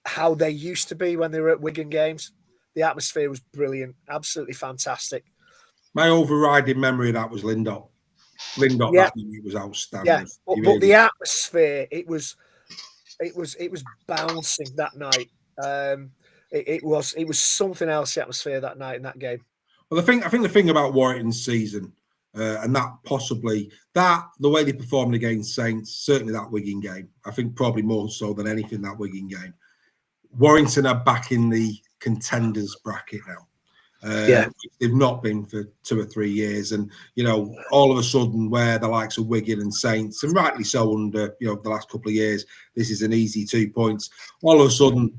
C: how they used to be when they were at Wigan games. The atmosphere was brilliant, absolutely fantastic.
A: My overriding memory of that was Lindop. Lindop,
C: Yeah.
A: that movie was outstanding.
C: Yeah, but the atmosphere, it was bouncing that night. It was something else, the atmosphere that night in that game.
A: Well, I think the thing about Warrington's season, and that possibly that the way they performed against Saints, certainly that Wigan game, I think probably more so than anything that Wigan game. Warrington are back in the contenders bracket now. They've not been for 2 or 3 years, and all of a sudden, where the likes of Wigan and Saints, and rightly so under the last couple of years, this is an easy 2 points. All of a sudden,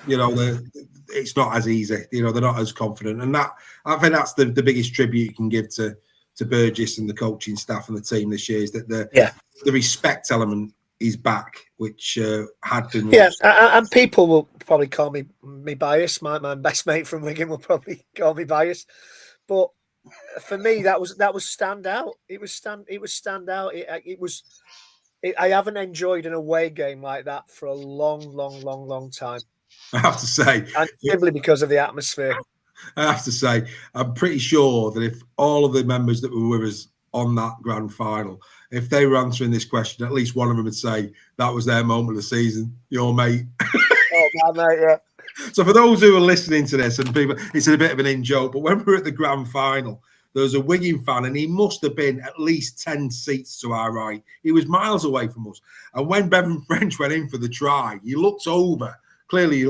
A: it's not as easy. They're not as confident, and that I think that's the biggest tribute you can give to Burgess and the coaching staff and the team this year is that the respect element is back, which had been lost.
C: And people will probably call me biased. My best mate from Wigan will probably call me biased, but for me that was standout. It was standout. I haven't enjoyed an away game like that for a long time.
A: I have to say,
C: and simply because of the atmosphere.
A: I have to say, I'm pretty sure that if all of the members that were with us on that grand final, if they were answering this question, at least one of them would say that was their moment of the season. Your mate.
C: Oh, my mate, yeah.
A: So for those who are listening to this, and people, it's a bit of an in-joke, but when we were at the grand final, there was a Wigan fan, and he must have been at least 10 seats to our right. He was miles away from us. And when Bevan French went in for the try, he looked over. Clearly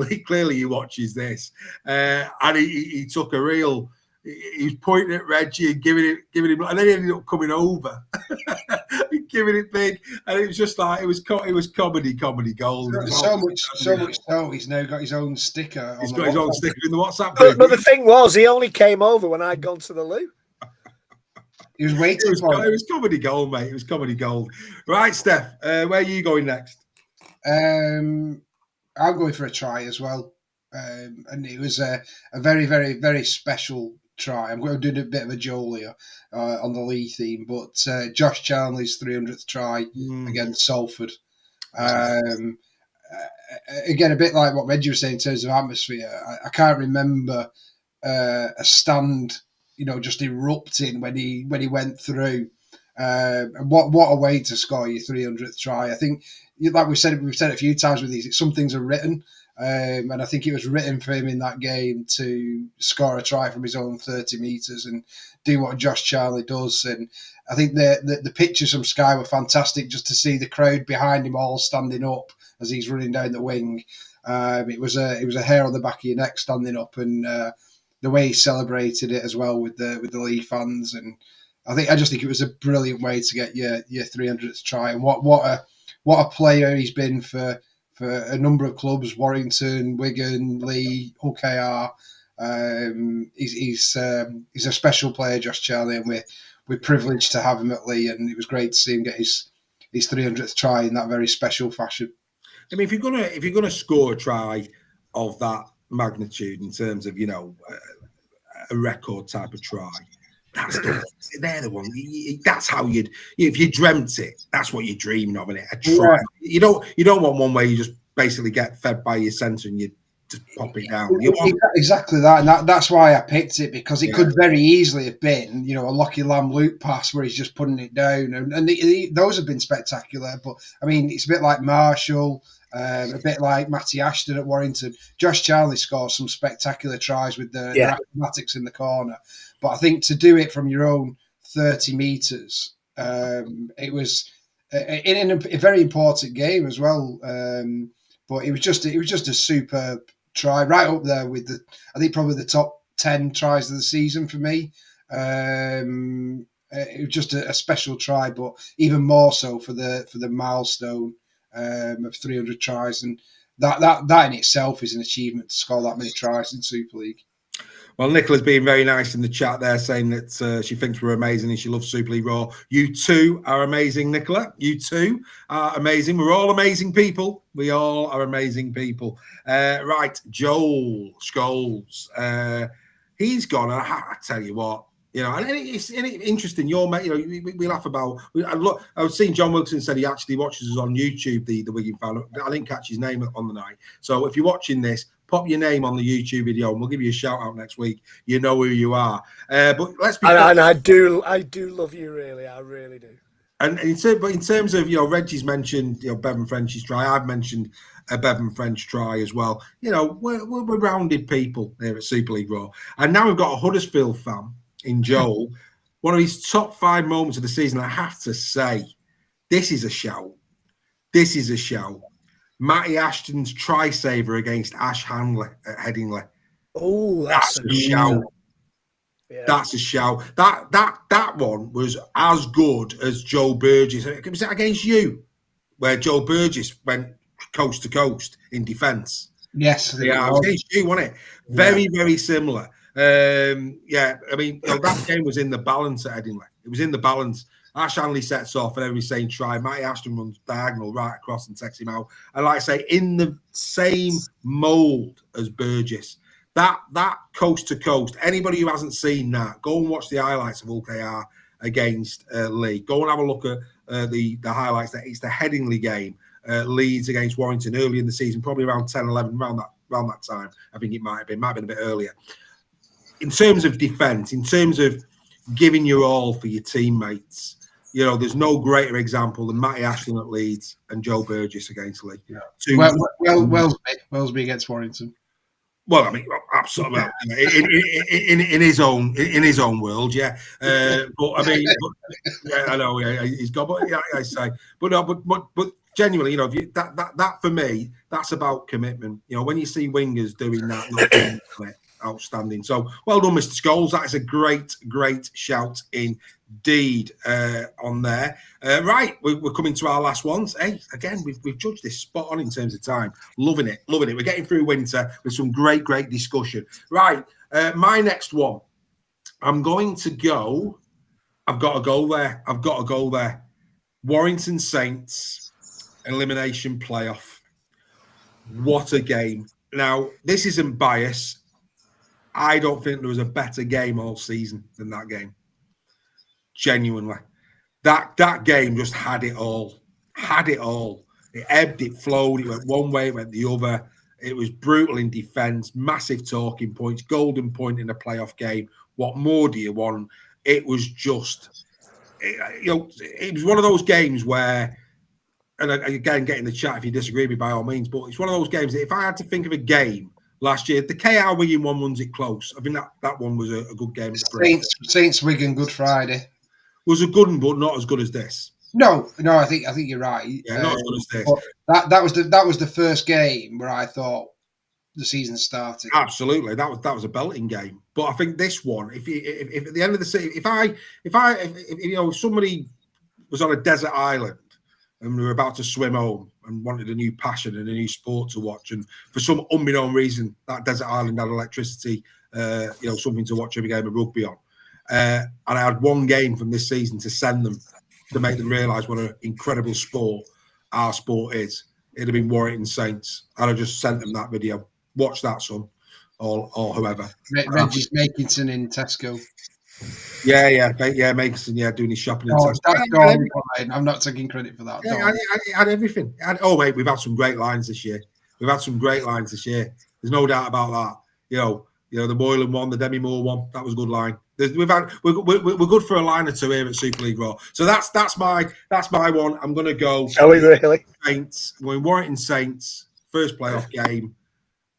A: he watches this, and he took a real. He was pointing at Reggie and giving him, and then he ended up coming over, giving it big, and it was just like it was comedy gold.
B: So much so he's now got his own sticker.
A: He's got his own sticker in the WhatsApp
C: group. But the thing was, he only came over when I'd gone to the loo.
B: He was waiting for it.
A: It was comedy gold, mate. It was comedy gold. Right, Steph, where are you going next?
B: I'm going for a try as well. And it was a very, very, very special try. I'm going to do a bit of a Joel here on the Lee theme, but Josh Charnley's 300th try against Salford. Again, a bit like what Reggie was saying in terms of atmosphere. I can't remember a stand, just erupting when he went through. What a way to score your 300th try. I think, like we've said it a few times with these, some things are written, and I think it was written for him in that game to score a try from his own 30 metres and do what Josh Charnley does. And I think the pictures from Sky were fantastic, just to see the crowd behind him all standing up as he's running down the wing. It was a hair on the back of your neck standing up, and the way he celebrated it as well with the Lee fans. And I just think it was a brilliant way to get your 300th try. And what a player he's been for a number of clubs: Warrington, Wigan, Lee, Hull KR. He's a special player, Josh Charnley, and we're privileged to have him at Lee. And it was great to see him get his 300th try in that very special fashion.
A: I mean, if you're gonna score a try of that magnitude in terms of a record type of try. They're the one. That's how if you dreamt it, that's what you're dreaming of, innit? A try. Yeah. You don't want one where you just basically get fed by your centre and you just pop it down.
B: Exactly that, and that's why I picked it, because it could very easily have been, a Lachlan Lamb loop pass where he's just putting it down, and those have been spectacular. But I mean, it's a bit like Marshall. A bit like Matty Ashton at Warrington. Josh Charnley scores some spectacular tries with the mathematics in the corner. But I think to do it from your own 30 metres, it was in a very important game as well. But it was just a superb try, right up there with I think probably the top 10 tries of the season for me. It was just a special try, but even more so for the milestone of 300 tries, and that in itself is an achievement to score that many tries in Super League.
A: Well, Nicola's being very nice in the chat there, saying that she thinks we're amazing and she loves Super League Raw. You too are amazing, Nicola. You too are amazing. We're all amazing people. We all are amazing people. Right, Joel Scholes. He's gone. I tell you what, You know, and it's interesting. Your mate, you know, we laugh about. I was seeing John Wilson said he actually watches us on YouTube. The Wigan fan. I didn't catch his name on the night. So if you're watching this, pop your name on the YouTube video, and we'll give you a shout out next week. You know who you are. But let's be.
C: And I do love you, really. I really do.
A: And in terms of, you know, Reggie's mentioned, you know, Bevan French's try. I've mentioned a Bevan French try as well. You know, we're rounded people here at Super League Raw, and now we've got a Huddersfield fan in Joel. One of his top 5 moments of the season. I have to say, this is a shout. This is a shout. Matty Ashton's try saver against Ash Handley at Headingley.
C: Oh,
A: that's a shout. Yeah. That's a shout. That one was as good as Joe Burgess. Was it against you, where Joe Burgess went coast to coast in defence?
B: Yes,
A: yeah, it was against you, wasn't it? Very, very similar. Yeah, I mean, you know, that game was in the balance at Headingley. It was in the balance. Ash Hanley sets off and everybody's saying try. Matty Ashton runs diagonal right across and takes him out. And like I say, in the same mould as Burgess. That coast to coast. Anybody who hasn't seen that, go and watch the highlights of OKR against Lee. Go and have a look at the highlights. That it's the Headingley game, Leeds against Warrington early in the season, probably around 10, 11, around that time. I think it might have been a bit earlier. In terms of defence, in terms of giving your all for your teammates, you know, there's no greater example than Matty Ashton at Leeds and Joe Burgess against Lee.
B: Yeah. Wellesby against Warrington.
A: Well, I mean, absolutely, in his own world, yeah. But I mean, yeah, I know, yeah, he's got. But yeah, I say, but no, but genuinely, you know, that for me, that's about commitment. You know, when you see wingers doing that, outstanding. So well done, Mr. Scholes. That is a great shout indeed on there. Right, we're coming to our last ones. Hey, again, we've judged this spot on in terms of time. Loving it. We're getting through winter with some great discussion. Right, my next one. I'm going to go. I've got to go there. Warrington Saints elimination playoff. What a game. Now, this isn't bias. I don't think there was a better game all season than that game. Genuinely. That game just had it all. It ebbed, it flowed, it went one way, it went the other. It was brutal in defence, massive talking points, golden point in a playoff game. What more do you want? It was just, you know, it was one of those games where, and again, get in the chat if you disagree with me by all means, but it's one of those games that if I had to think of a game last year, the KR Wigan one runs it close. I think that one was a good game.
B: Saints Wigan Good Friday
A: was a good one, but not as good as this.
B: No, I think you're right.
A: Yeah, not as good as this.
B: That was the first game where I thought the season started.
A: Absolutely, that was a belting game. But I think this one, if at the end of the season, if you know, somebody was on a desert island and we were about to swim home and wanted a new passion and a new sport to watch, and for some unbeknown reason, that desert island had electricity, you know, something to watch every game of rugby on. And I had one game from this season to send them to make them realise what an incredible sport our sport is. It'd have been Warrington Saints. I'd have just sent them that video. Watch that, son, or whoever.
B: Reggie's Makinson in Tesco.
A: Yeah, Makinson, doing his shopping in Tesco.
B: That's I'm not taking credit for that.
A: Yeah, I had everything. We've had some great lines this year. There's no doubt about that. You know, the Moylan one, the Demi Moore one, that was a good line. We're good for a line or two here at Super League Raw. So that's my one. I'm gonna go.
C: Are we really?
A: Saints. We're in Warrington Saints, first playoff game.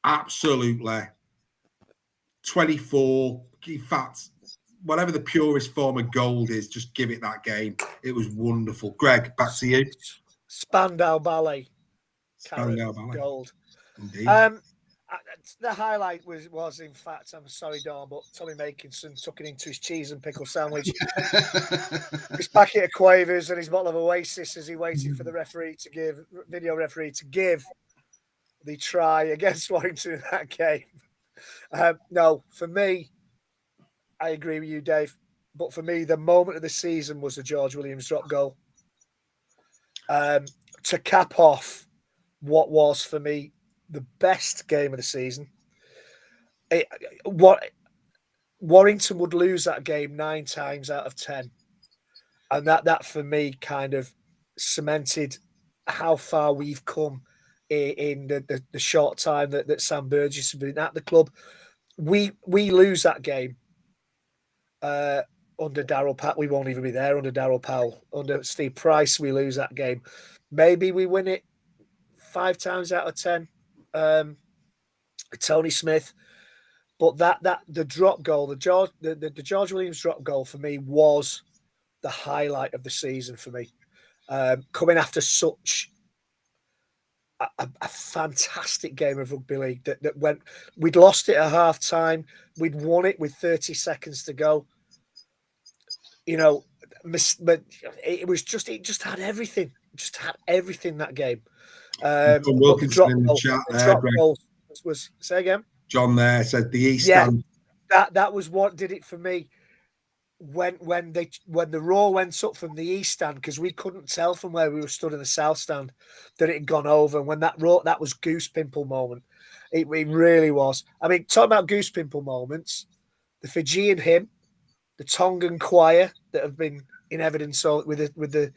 A: Absolutely. 24. In fact, whatever the purest form of gold is, just give it that game. It was wonderful. Greg, back to you.
C: Spandau Ballet.
A: Spandau Ballet.
C: Gold.
A: Indeed.
C: The highlight was in fact, I'm sorry, Dawn, but Tommy Makinson tucking into his cheese and pickle sandwich, his packet of Quavers and his bottle of Oasis as he waited for the video referee to give the try against Warrington in that game. No, for me, I agree with you, Dave. But for me, the moment of the season was the George Williams drop goal. To cap off what was for me the best game of the season. Warrington would lose that game 9 times out of 10. And that for me kind of cemented how far we've come in the short time that Sam Burgess has been at the club. We lose that game under Darryl Powell. We won't even be there under Darryl Powell. Under Steve Price, we lose that game. Maybe we win it 5 times out of 10. Tony Smith. But the drop goal, the George Williams drop goal for me was the highlight of the season for me. Coming after such a fantastic game of rugby league that went, we'd lost it at half time, we'd won it with 30 seconds to go. But it just had everything. Just had everything that game.
A: John Wilkinson in the chat there, Greg.
C: Was say again.
A: John there said the East Stand.
C: That was what did it for me. When the roar went up from the East Stand, because we couldn't tell from where we were stood in the South Stand that it had gone over. And when that was goose pimple moment. It really was. I mean, talking about goose pimple moments, the Fijian hymn, the Tongan choir that have been in evidence with the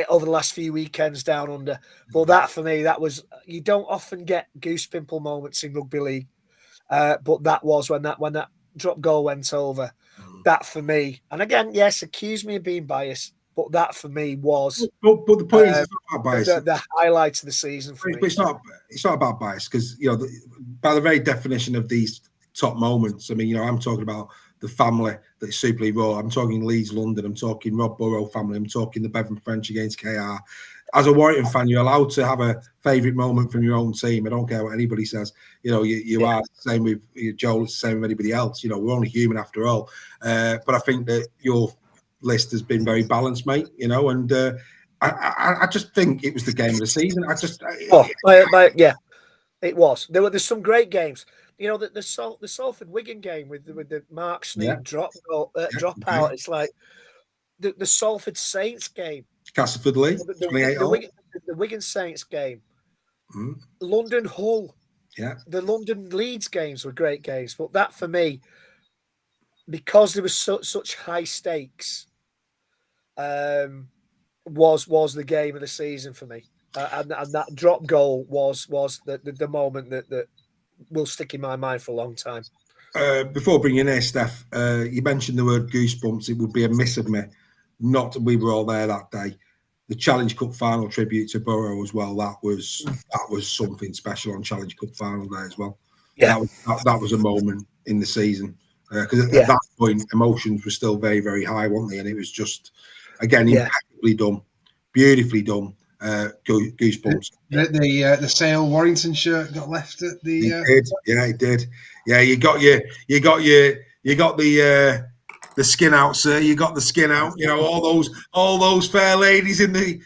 C: over the last few weekends down under. But that for me, that was, you don't often get goose pimple moments in rugby league. But that was when that drop goal went over. That for me, and again, yes, accuse me of being biased, but that for me was.
A: But the point is, it's not about bias.
C: The highlight of the season for me.
A: But it's not about bias, because by the very definition of these top moments, I mean, I'm talking about the family that's Super League Raw. I'm talking Leeds, London. I'm talking Rob Burrow family. I'm talking the Bevan French against KR. As a Warrington fan, you're allowed to have a favourite moment from your own team. I don't care what anybody says. You are the same with Joel. It's the same with anybody else. We're only human after all. But I think that your list has been very balanced, mate. And I just think it was the game of the season.
C: Yeah, it was. There's some great games. The Salford Wigan game with the Mark Sneed drop out. It's like the Salford Saints game.
A: Castleford League,
C: the Wigan Saints game, London Hull, the London Leeds games were great games. But that for me, because there was such high stakes, was the game of the season for me, and that drop goal was the moment that will stick in my mind for a long time.
A: Before bringing in Steph, you mentioned the word goosebumps. It would be amiss of me not. We were all there that day. The Challenge Cup final tribute to Burrow as well. That was something special on Challenge Cup final day as well.
C: Yeah,
A: that was a moment in the season, because at that point emotions were still very, very high, weren't they? And it was just, again, impeccably done, beautifully done. Goosebumps.
B: The Sale Warrington shirt got left at the.
A: It did. Yeah, you got the skin out, sir. You got the skin out. All those fair ladies in the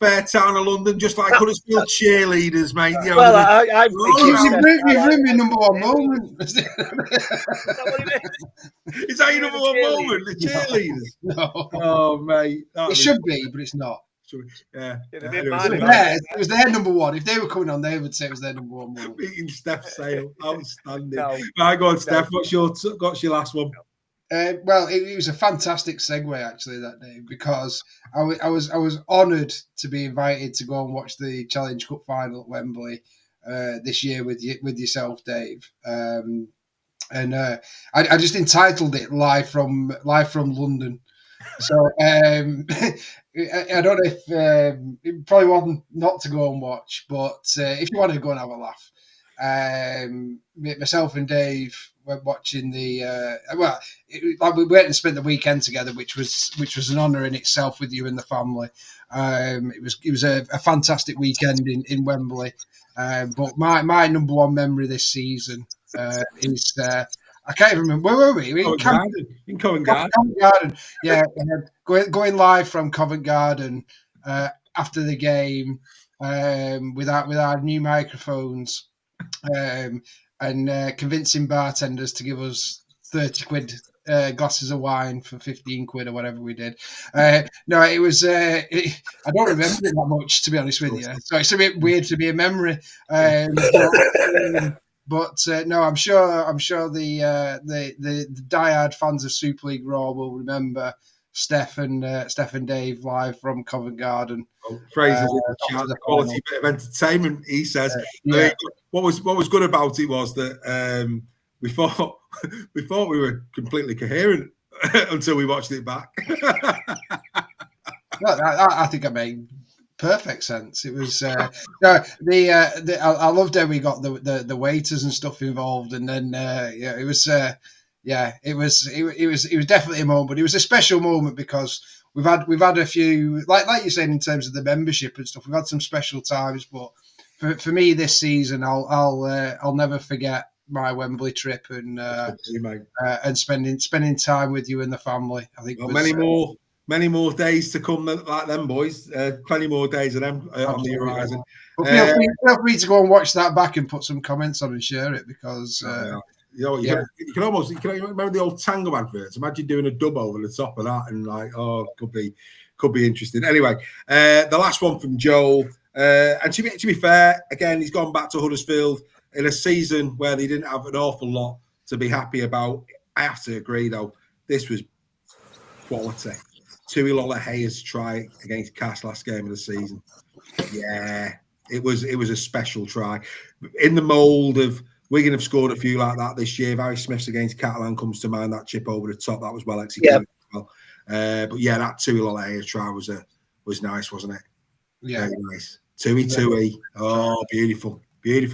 A: fair town of London, just like Huddersfield cheerleaders, mate.
B: You've ruined my number one moment.
A: Is that your number one moment? The cheerleaders?
B: No.
A: Oh, mate.
B: It should be, but it's not.
A: Yeah.
B: It was their number one. If they were coming on, they would say it was their number one moment.
A: Beating Steph Sale. Outstanding. Right, go on, Steph. What's your last one?
B: Well, it was a fantastic segue actually that day, because I was honoured to be invited to go and watch the Challenge Cup final at Wembley this year with yourself, Dave. And I just entitled it live from London. So I don't know if it probably wasn't not to go and watch, but if you want to go and have a laugh, myself and Dave were watching the we went and spent the weekend together, which was an honour in itself with you and the family. It was a fantastic weekend in Wembley. But my number one memory this season is I can't even remember. Where were we?
A: In Covent Garden.
B: Covent Garden. Yeah, going live from Covent Garden after the game with our new microphones, and convincing bartenders to give us 30 quid glasses of wine for 15 quid or whatever we did. No, it was. I don't remember it that much, to be honest with you. So it's a bit weird to be a memory. But no, I'm sure the diehard fans of Super League Raw will remember Steph and Dave live from Covent Garden.
A: Fraser's in the chat, quality bit of entertainment. He says, I think what was good about it was that we thought we were completely coherent until we watched it back.
B: I think it made perfect sense. It was I loved how we got the waiters and stuff involved, and then it was definitely a moment. It was a special moment because we've had a few, like you're saying, in terms of the membership and stuff. We've had some special times, but for me this season, I'll never forget my Wembley trip and spending time with you and the family. I think
A: many more days to come like them, boys. Plenty more days of them on the horizon.
B: But feel free to go and watch that back and put some comments on and share it because.
A: You can remember the old Tango adverts. Imagine doing a dub over the top of that, and could be interesting. Anyway, the last one from Joel, and to be fair, again, he's gone back to Huddersfield in a season where they didn't have an awful lot to be happy about. I have to agree, though, this was quality. Tui Loloheia's try against Cass last game of the season. Yeah, it was a special try in the mould of. Wigan have scored a few like that this year. Barry Smith's against Catalan comes to mind. That chip over the top, that was well executed. As well. But yeah, that Tui Lolohea try was nice, wasn't it?
B: Yeah,
A: very nice. Tui. Oh, beautiful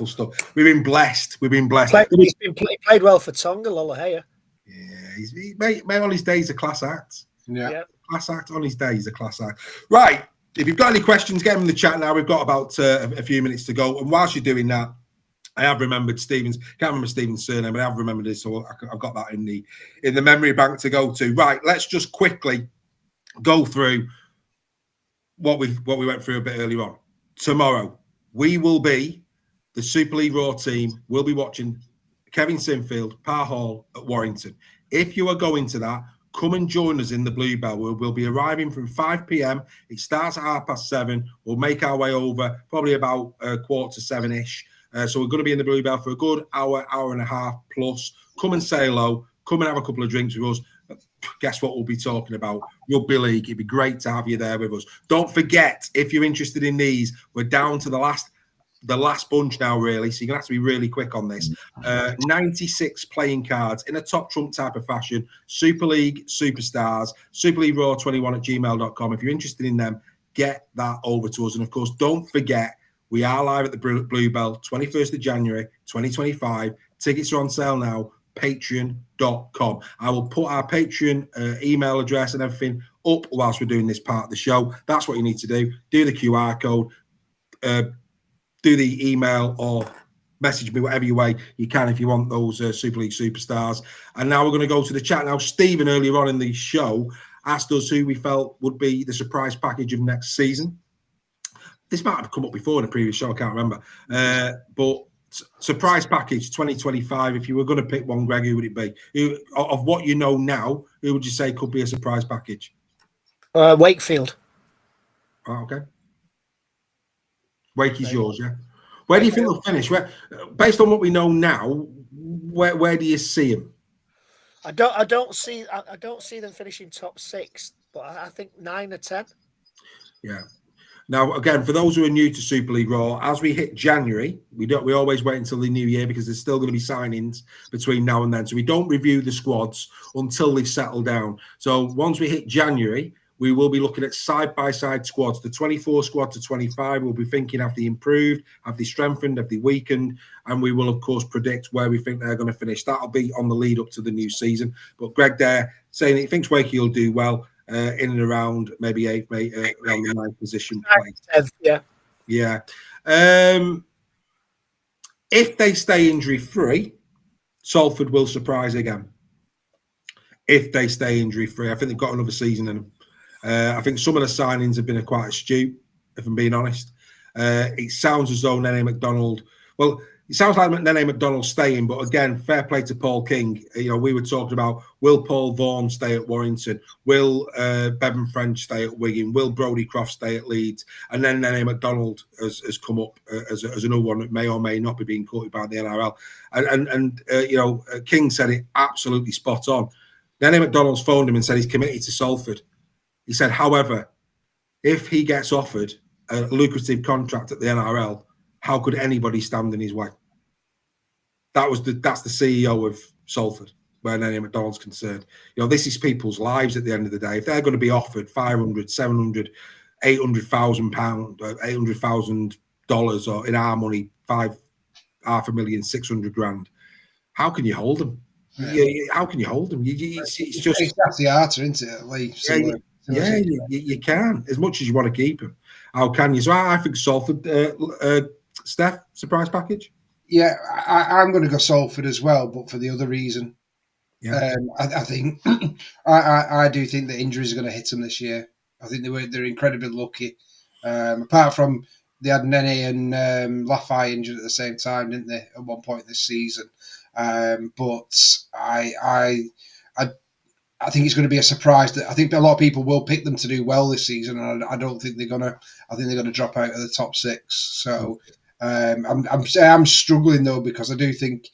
A: stuff. We've been blessed.
C: He played well for Tonga, Lolohea.
A: Yeah, he made on his day he's a class act.
B: Yeah,
A: class act on his day. He's a class act. Right. If you've got any questions, get them in the chat now. We've got about a few minutes to go. And whilst you're doing that, I have remembered Stephen's. Can't remember Stephen's surname, but I have remembered it, so I've got that in the memory bank to go to. Right, let's just quickly go through what we went through a bit earlier on. Tomorrow, we will be the Super League Raw team. We'll be watching Kevin Sinfield, Par Hall at Warrington. If you are going to that, come and join us in the Bluebell. We'll be arriving from 5 p.m. It starts at 7:30. We'll make our way over probably about 6:45-ish. So we're going to be in the Bluebell for a good hour and a half plus. Come and say hello. Come and have a couple of drinks with us. Guess what we'll be talking about? Rugby League. It'd be great to have you there with us. Don't forget, if you're interested in these, we're down to the last bunch now, really. So you're going to have to be really quick on this. 96 playing cards in a top trump type of fashion. Super League Superstars. Super League Raw 21@gmail.com. If you're interested in them, get that over to us. And of course, don't forget, we are live at the Bluebell, 21st of January, 2025. Tickets are on sale now, patreon.com. I will put our Patreon email address and everything up whilst we're doing this part of the show. That's what you need to do. Do the QR code, do the email, or message me whatever way you can if you want those Super League Superstars. And now we're going to go to the chat. Now, Stephen, earlier on in the show, asked us who we felt would be the surprise package of next season. This might have come up before in a previous show, I can't remember. But surprise package 2025, if you were going to pick one, Greg, who would it be? Of what you know now, who would you say could be a surprise package?
C: Wakefield.
A: Oh, okay. Wakey's yours, yeah? Where do you think they'll finish? Based on what we know now, where do you see him?
C: I don't see them finishing top 6, but I think 9 or 10.
A: Yeah. Now, again, for those who are new to Super League Raw, as we hit January, we always wait until the new year because there's still going to be signings between now and then. So we don't review the squads until they've settled down. So once we hit January, we will be looking at side-by-side squads. The 24 squad to 25, we'll be thinking, have they improved, have they strengthened, have they weakened? And we will, of course, predict where we think they're going to finish. That'll be on the lead up to the new season. But Greg there saying he thinks Wakey will do well. In and around maybe 8th, around the 9th position. Yeah. If they stay injury-free, Salford will surprise again. If they stay injury-free, I think they've got another season in them. I think some of the signings have been quite astute, if I'm being honest. It sounds as though Nene McDonald, well, It sounds like Nene McDonald's staying, but again, fair play to Paul King. We were talking about, will Paul Vaughan stay at Warrington? Will Bevan French stay at Wigan? Will Brodie Croft stay at Leeds? And then Nene McDonald has come up as another one that may or may not be being courted by the NRL. And King said it absolutely spot on. Nene McDonald's phoned him and said he's committed to Salford. He said, however, if he gets offered a lucrative contract at the NRL, how could anybody stand in his way? That's the CEO of Salford, where Nene McDonald's concerned. This is people's lives at the end of the day. If they're going to be offered 500, 700, 800,000 pounds, $800,000, or in our money, $500,000, 600,000, how can you hold them? Yeah. How can you hold them? It's just
B: that's the art, isn't it? Like,
A: you can, as much as you want to keep them. How can you? So I think Salford, Steph, surprise package.
B: Yeah, I'm going to go Salford as well, but for the other reason.
A: Yeah,
B: I think I do think that injuries are going to hit them this year. I think they're incredibly lucky. Apart from they had Nene and Lafay injured at the same time, didn't they? At one point this season, but I think it's going to be a surprise. That I think a lot of people will pick them to do well this season, and I don't think they're going to. I think they're going to drop out of the top 6. So. I'm struggling though, because I do think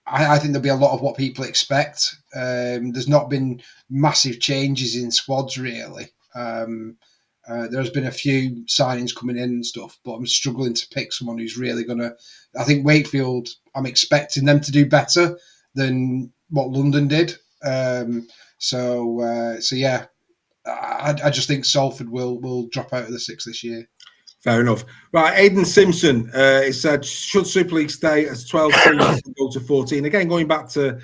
B: I think there'll be a lot of what people expect. There's not been massive changes in squads really. There's been a few signings coming in and stuff, but I'm struggling to pick someone who's really going to. I think Wakefield, I'm expecting them to do better than what London did. So yeah, I just think Salford will drop out of the 6 this year.
A: Fair enough. Right, Aidan Simpson, he said, should Super League stay as 12 teams and go to 14? Again, going back to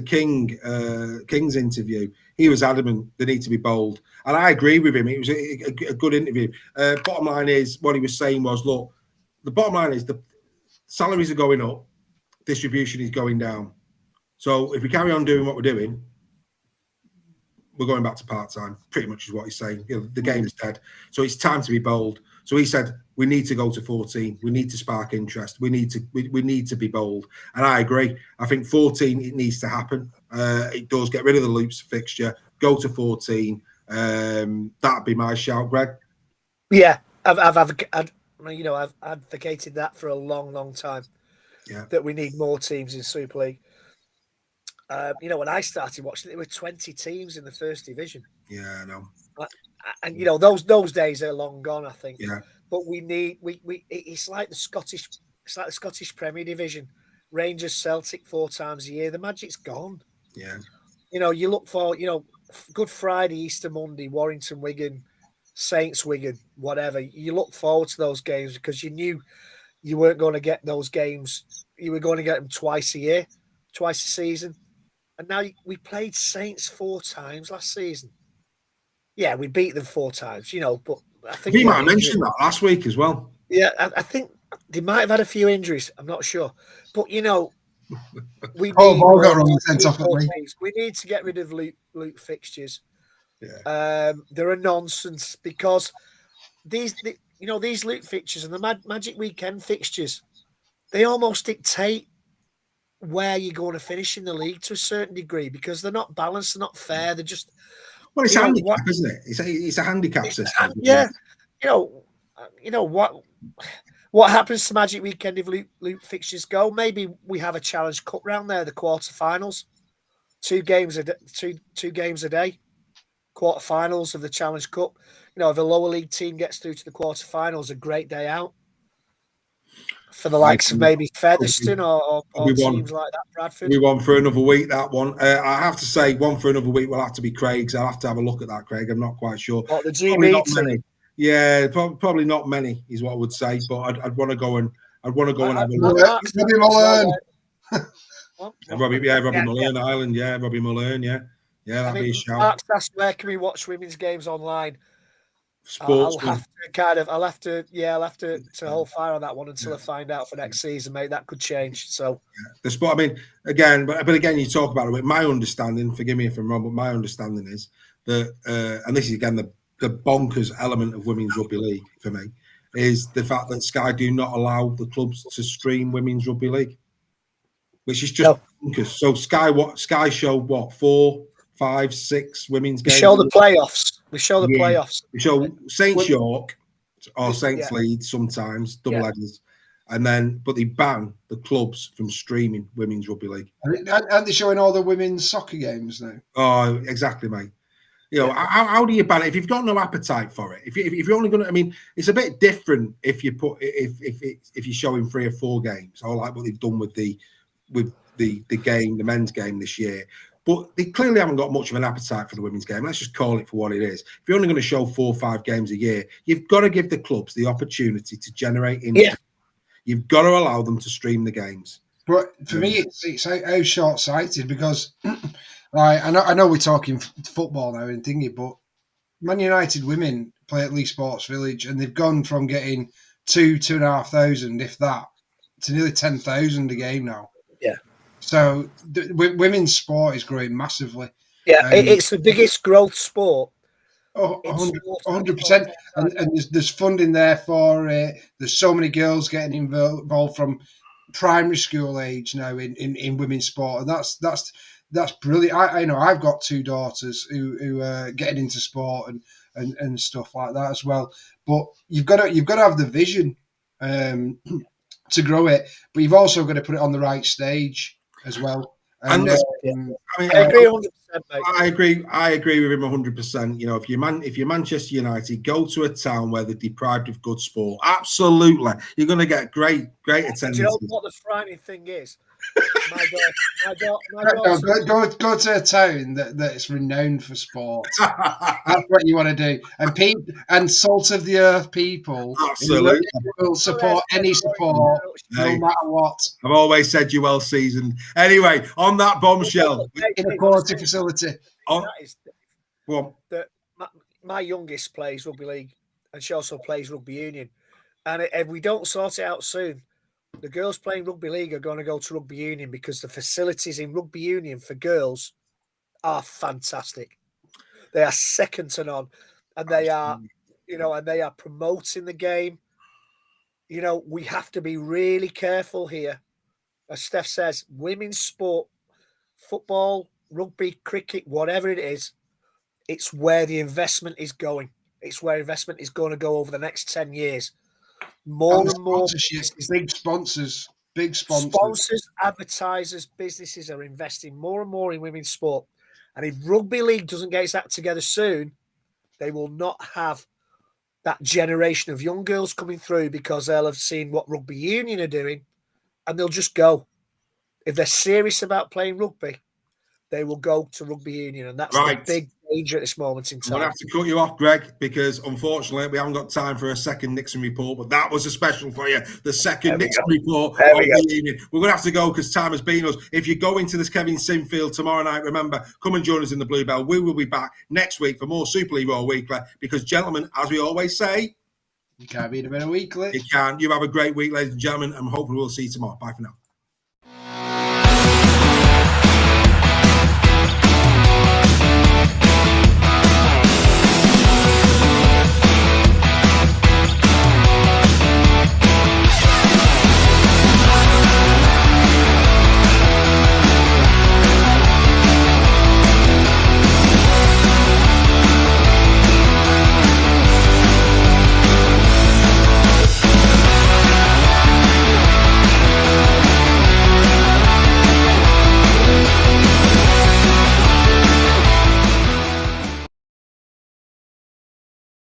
A: King's interview, he was adamant they need to be bold. And I agree with him. It was a good interview. Bottom line is, what he was saying was, look, the bottom line is the salaries are going up, distribution is going down. So if we carry on doing what we're doing, we're going back to part-time, pretty much is what he's saying. The game's dead. So it's time to be bold. So he said, we need to go to 14. We need to spark interest. We need to be bold. And I agree. I think 14, it needs to happen. It does. Get rid of the loops fixture. Go to 14. That'd be my shout, Greg.
C: Yeah, I've advocated that for a long time.
A: Yeah,
C: that we need more teams in Super League. When I started watching, there were 20 teams in the first division.
A: Yeah, I know.
C: And those days are long gone, I think.
A: Yeah.
C: But we need it's like the Scottish Premier Division. Rangers, Celtic 4 times a year. The magic's gone.
A: Yeah.
C: You look for, Good Friday, Easter Monday, Warrington, Wigan, Saints, Wigan, whatever. You look forward to those games because you knew you weren't going to get those games. You were going to get them twice a year, twice a season. And now we played Saints 4 times last season. Yeah, we beat them 4 times, but I think
A: we might have mentioned that last week as well.
C: Yeah, I think they might have had a few injuries. I'm not sure. But, we need to get rid of loot fixtures.
A: Yeah.
C: They're a nonsense because these loot fixtures and the Magic Weekend fixtures, they almost dictate where you're going to finish in the league to a certain degree because they're not balanced, they're not fair, they're just.
A: Well, it's a handicap, isn't it? It's a handicap system.
C: Yeah, what happens to Magic Weekend if loot fixtures go? Maybe we have a Challenge Cup round there, the quarterfinals, 2 games a day, quarterfinals of the Challenge Cup. If a lower league team gets through to the quarterfinals, a great day out for the likes of maybe Featherstone or teams like that, Bradford.
A: We won for another week, that one. I have to say, one for another week will have to be Craig's. I'll have to have a look at that, Craig. I'm not quite sure.
C: What, the GB team?
A: Yeah, probably not many is what I would say, but I'd want to go and have a look.
B: Robbie Mullen.
A: Robbie Mullen, Ireland, yeah, Robbie Mullen, yeah. Yeah, that'd be a shout.
C: Mark's asked where can we watch women's games online?
A: Sports.
C: I'll have to hold fire on that one until I find out for next season, mate. That could change. So
A: the sport. I mean, again, but again, you talk about it. My understanding, forgive me if I'm wrong, but my understanding is that, and this is again the bonkers element of women's rugby league for me, is the fact that Sky do not allow the clubs to stream Women's Rugby League, which is just bonkers. So Sky showed what 4, 5, 6 women's games.
C: We show the playoffs. We show
A: Saints York or Saints Leeds sometimes, double headers. And then, but they ban the clubs from streaming Women's Rugby League.
B: Aren't they showing all the women's soccer games now?
A: Oh, exactly, mate. You know, how do you ban it if you've got no appetite for it? If you're only going to, I mean, it's a bit different if you put if you're showing 3 or 4 games, or like what they've done with the game, the men's game this year. But they clearly haven't got much of an appetite for the women's game. Let's just call it for what it is. If you're only going to show 4 or 5 games a year, you've got to give the clubs the opportunity to generate income. Yeah. You've got to allow them to stream the games.
B: But for me, it's how short-sighted because I know we're talking football now and thingy, but Man United women play at Leigh Sports Village and they've gone from getting 2,500, if that, to nearly 10,000 a game now.
C: Yeah. So
B: women's sport is growing massively.
C: Yeah, it's the biggest growth sport.
B: 100%. And there's funding there for there's so many girls getting involved from primary school age now in women's sport, and that's brilliant. I know I've got 2 daughters who are getting into sport and stuff like that as well. But you've got to have the vision to grow it, but you've also got to put it on the right stage as well. And
C: I agree 100%, mate.
A: I agree with him 100%. You know, if you're Manchester United, go to a town where they're deprived of good sport. Absolutely, you're going to get great attendance.
C: Do you know what the frightening thing is?
B: Go to a town that's renowned for sport. That's what you want to do. And salt of the earth people will support any support, no matter what.
A: I've always said you're well seasoned. Anyway, on that bombshell,
B: in a quality facility.
C: My youngest plays rugby league, and she also plays rugby union. And if we don't sort it out soon, the girls playing rugby league are going to go to rugby union because the facilities in rugby union for girls are fantastic. They are second to none, and they are, and they are promoting the game. You know, we have to be really careful here. As Steph says, women's sport, football, rugby, cricket, whatever it is, it's where the investment is going. It's where investment is going to go over the next 10 years. More and more
B: big sponsors,
C: advertisers, businesses are investing more and more in women's sport. And if rugby league doesn't get its act together soon, they will not have that generation of young girls coming through because they'll have seen what rugby union are doing and they'll just go. If they're serious about playing rugby, they will go to rugby union. And that's the big danger at this moment in time.
A: I'm going to have to cut you off, Greg, because unfortunately we haven't got time for a second Nixon report, but that was a special for you. The second Nixon report of the evening. We're going to have to go because time has been us. If you go into this Kevin Sinfield tomorrow night, remember, come and join us in the Bluebell. We will be back next week for more Super League Raw Weekly because, gentlemen, as we always say,
B: you can't beat a better weekly.
A: You can. You have a great week, ladies and gentlemen, and hopefully we'll see you tomorrow. Bye for now.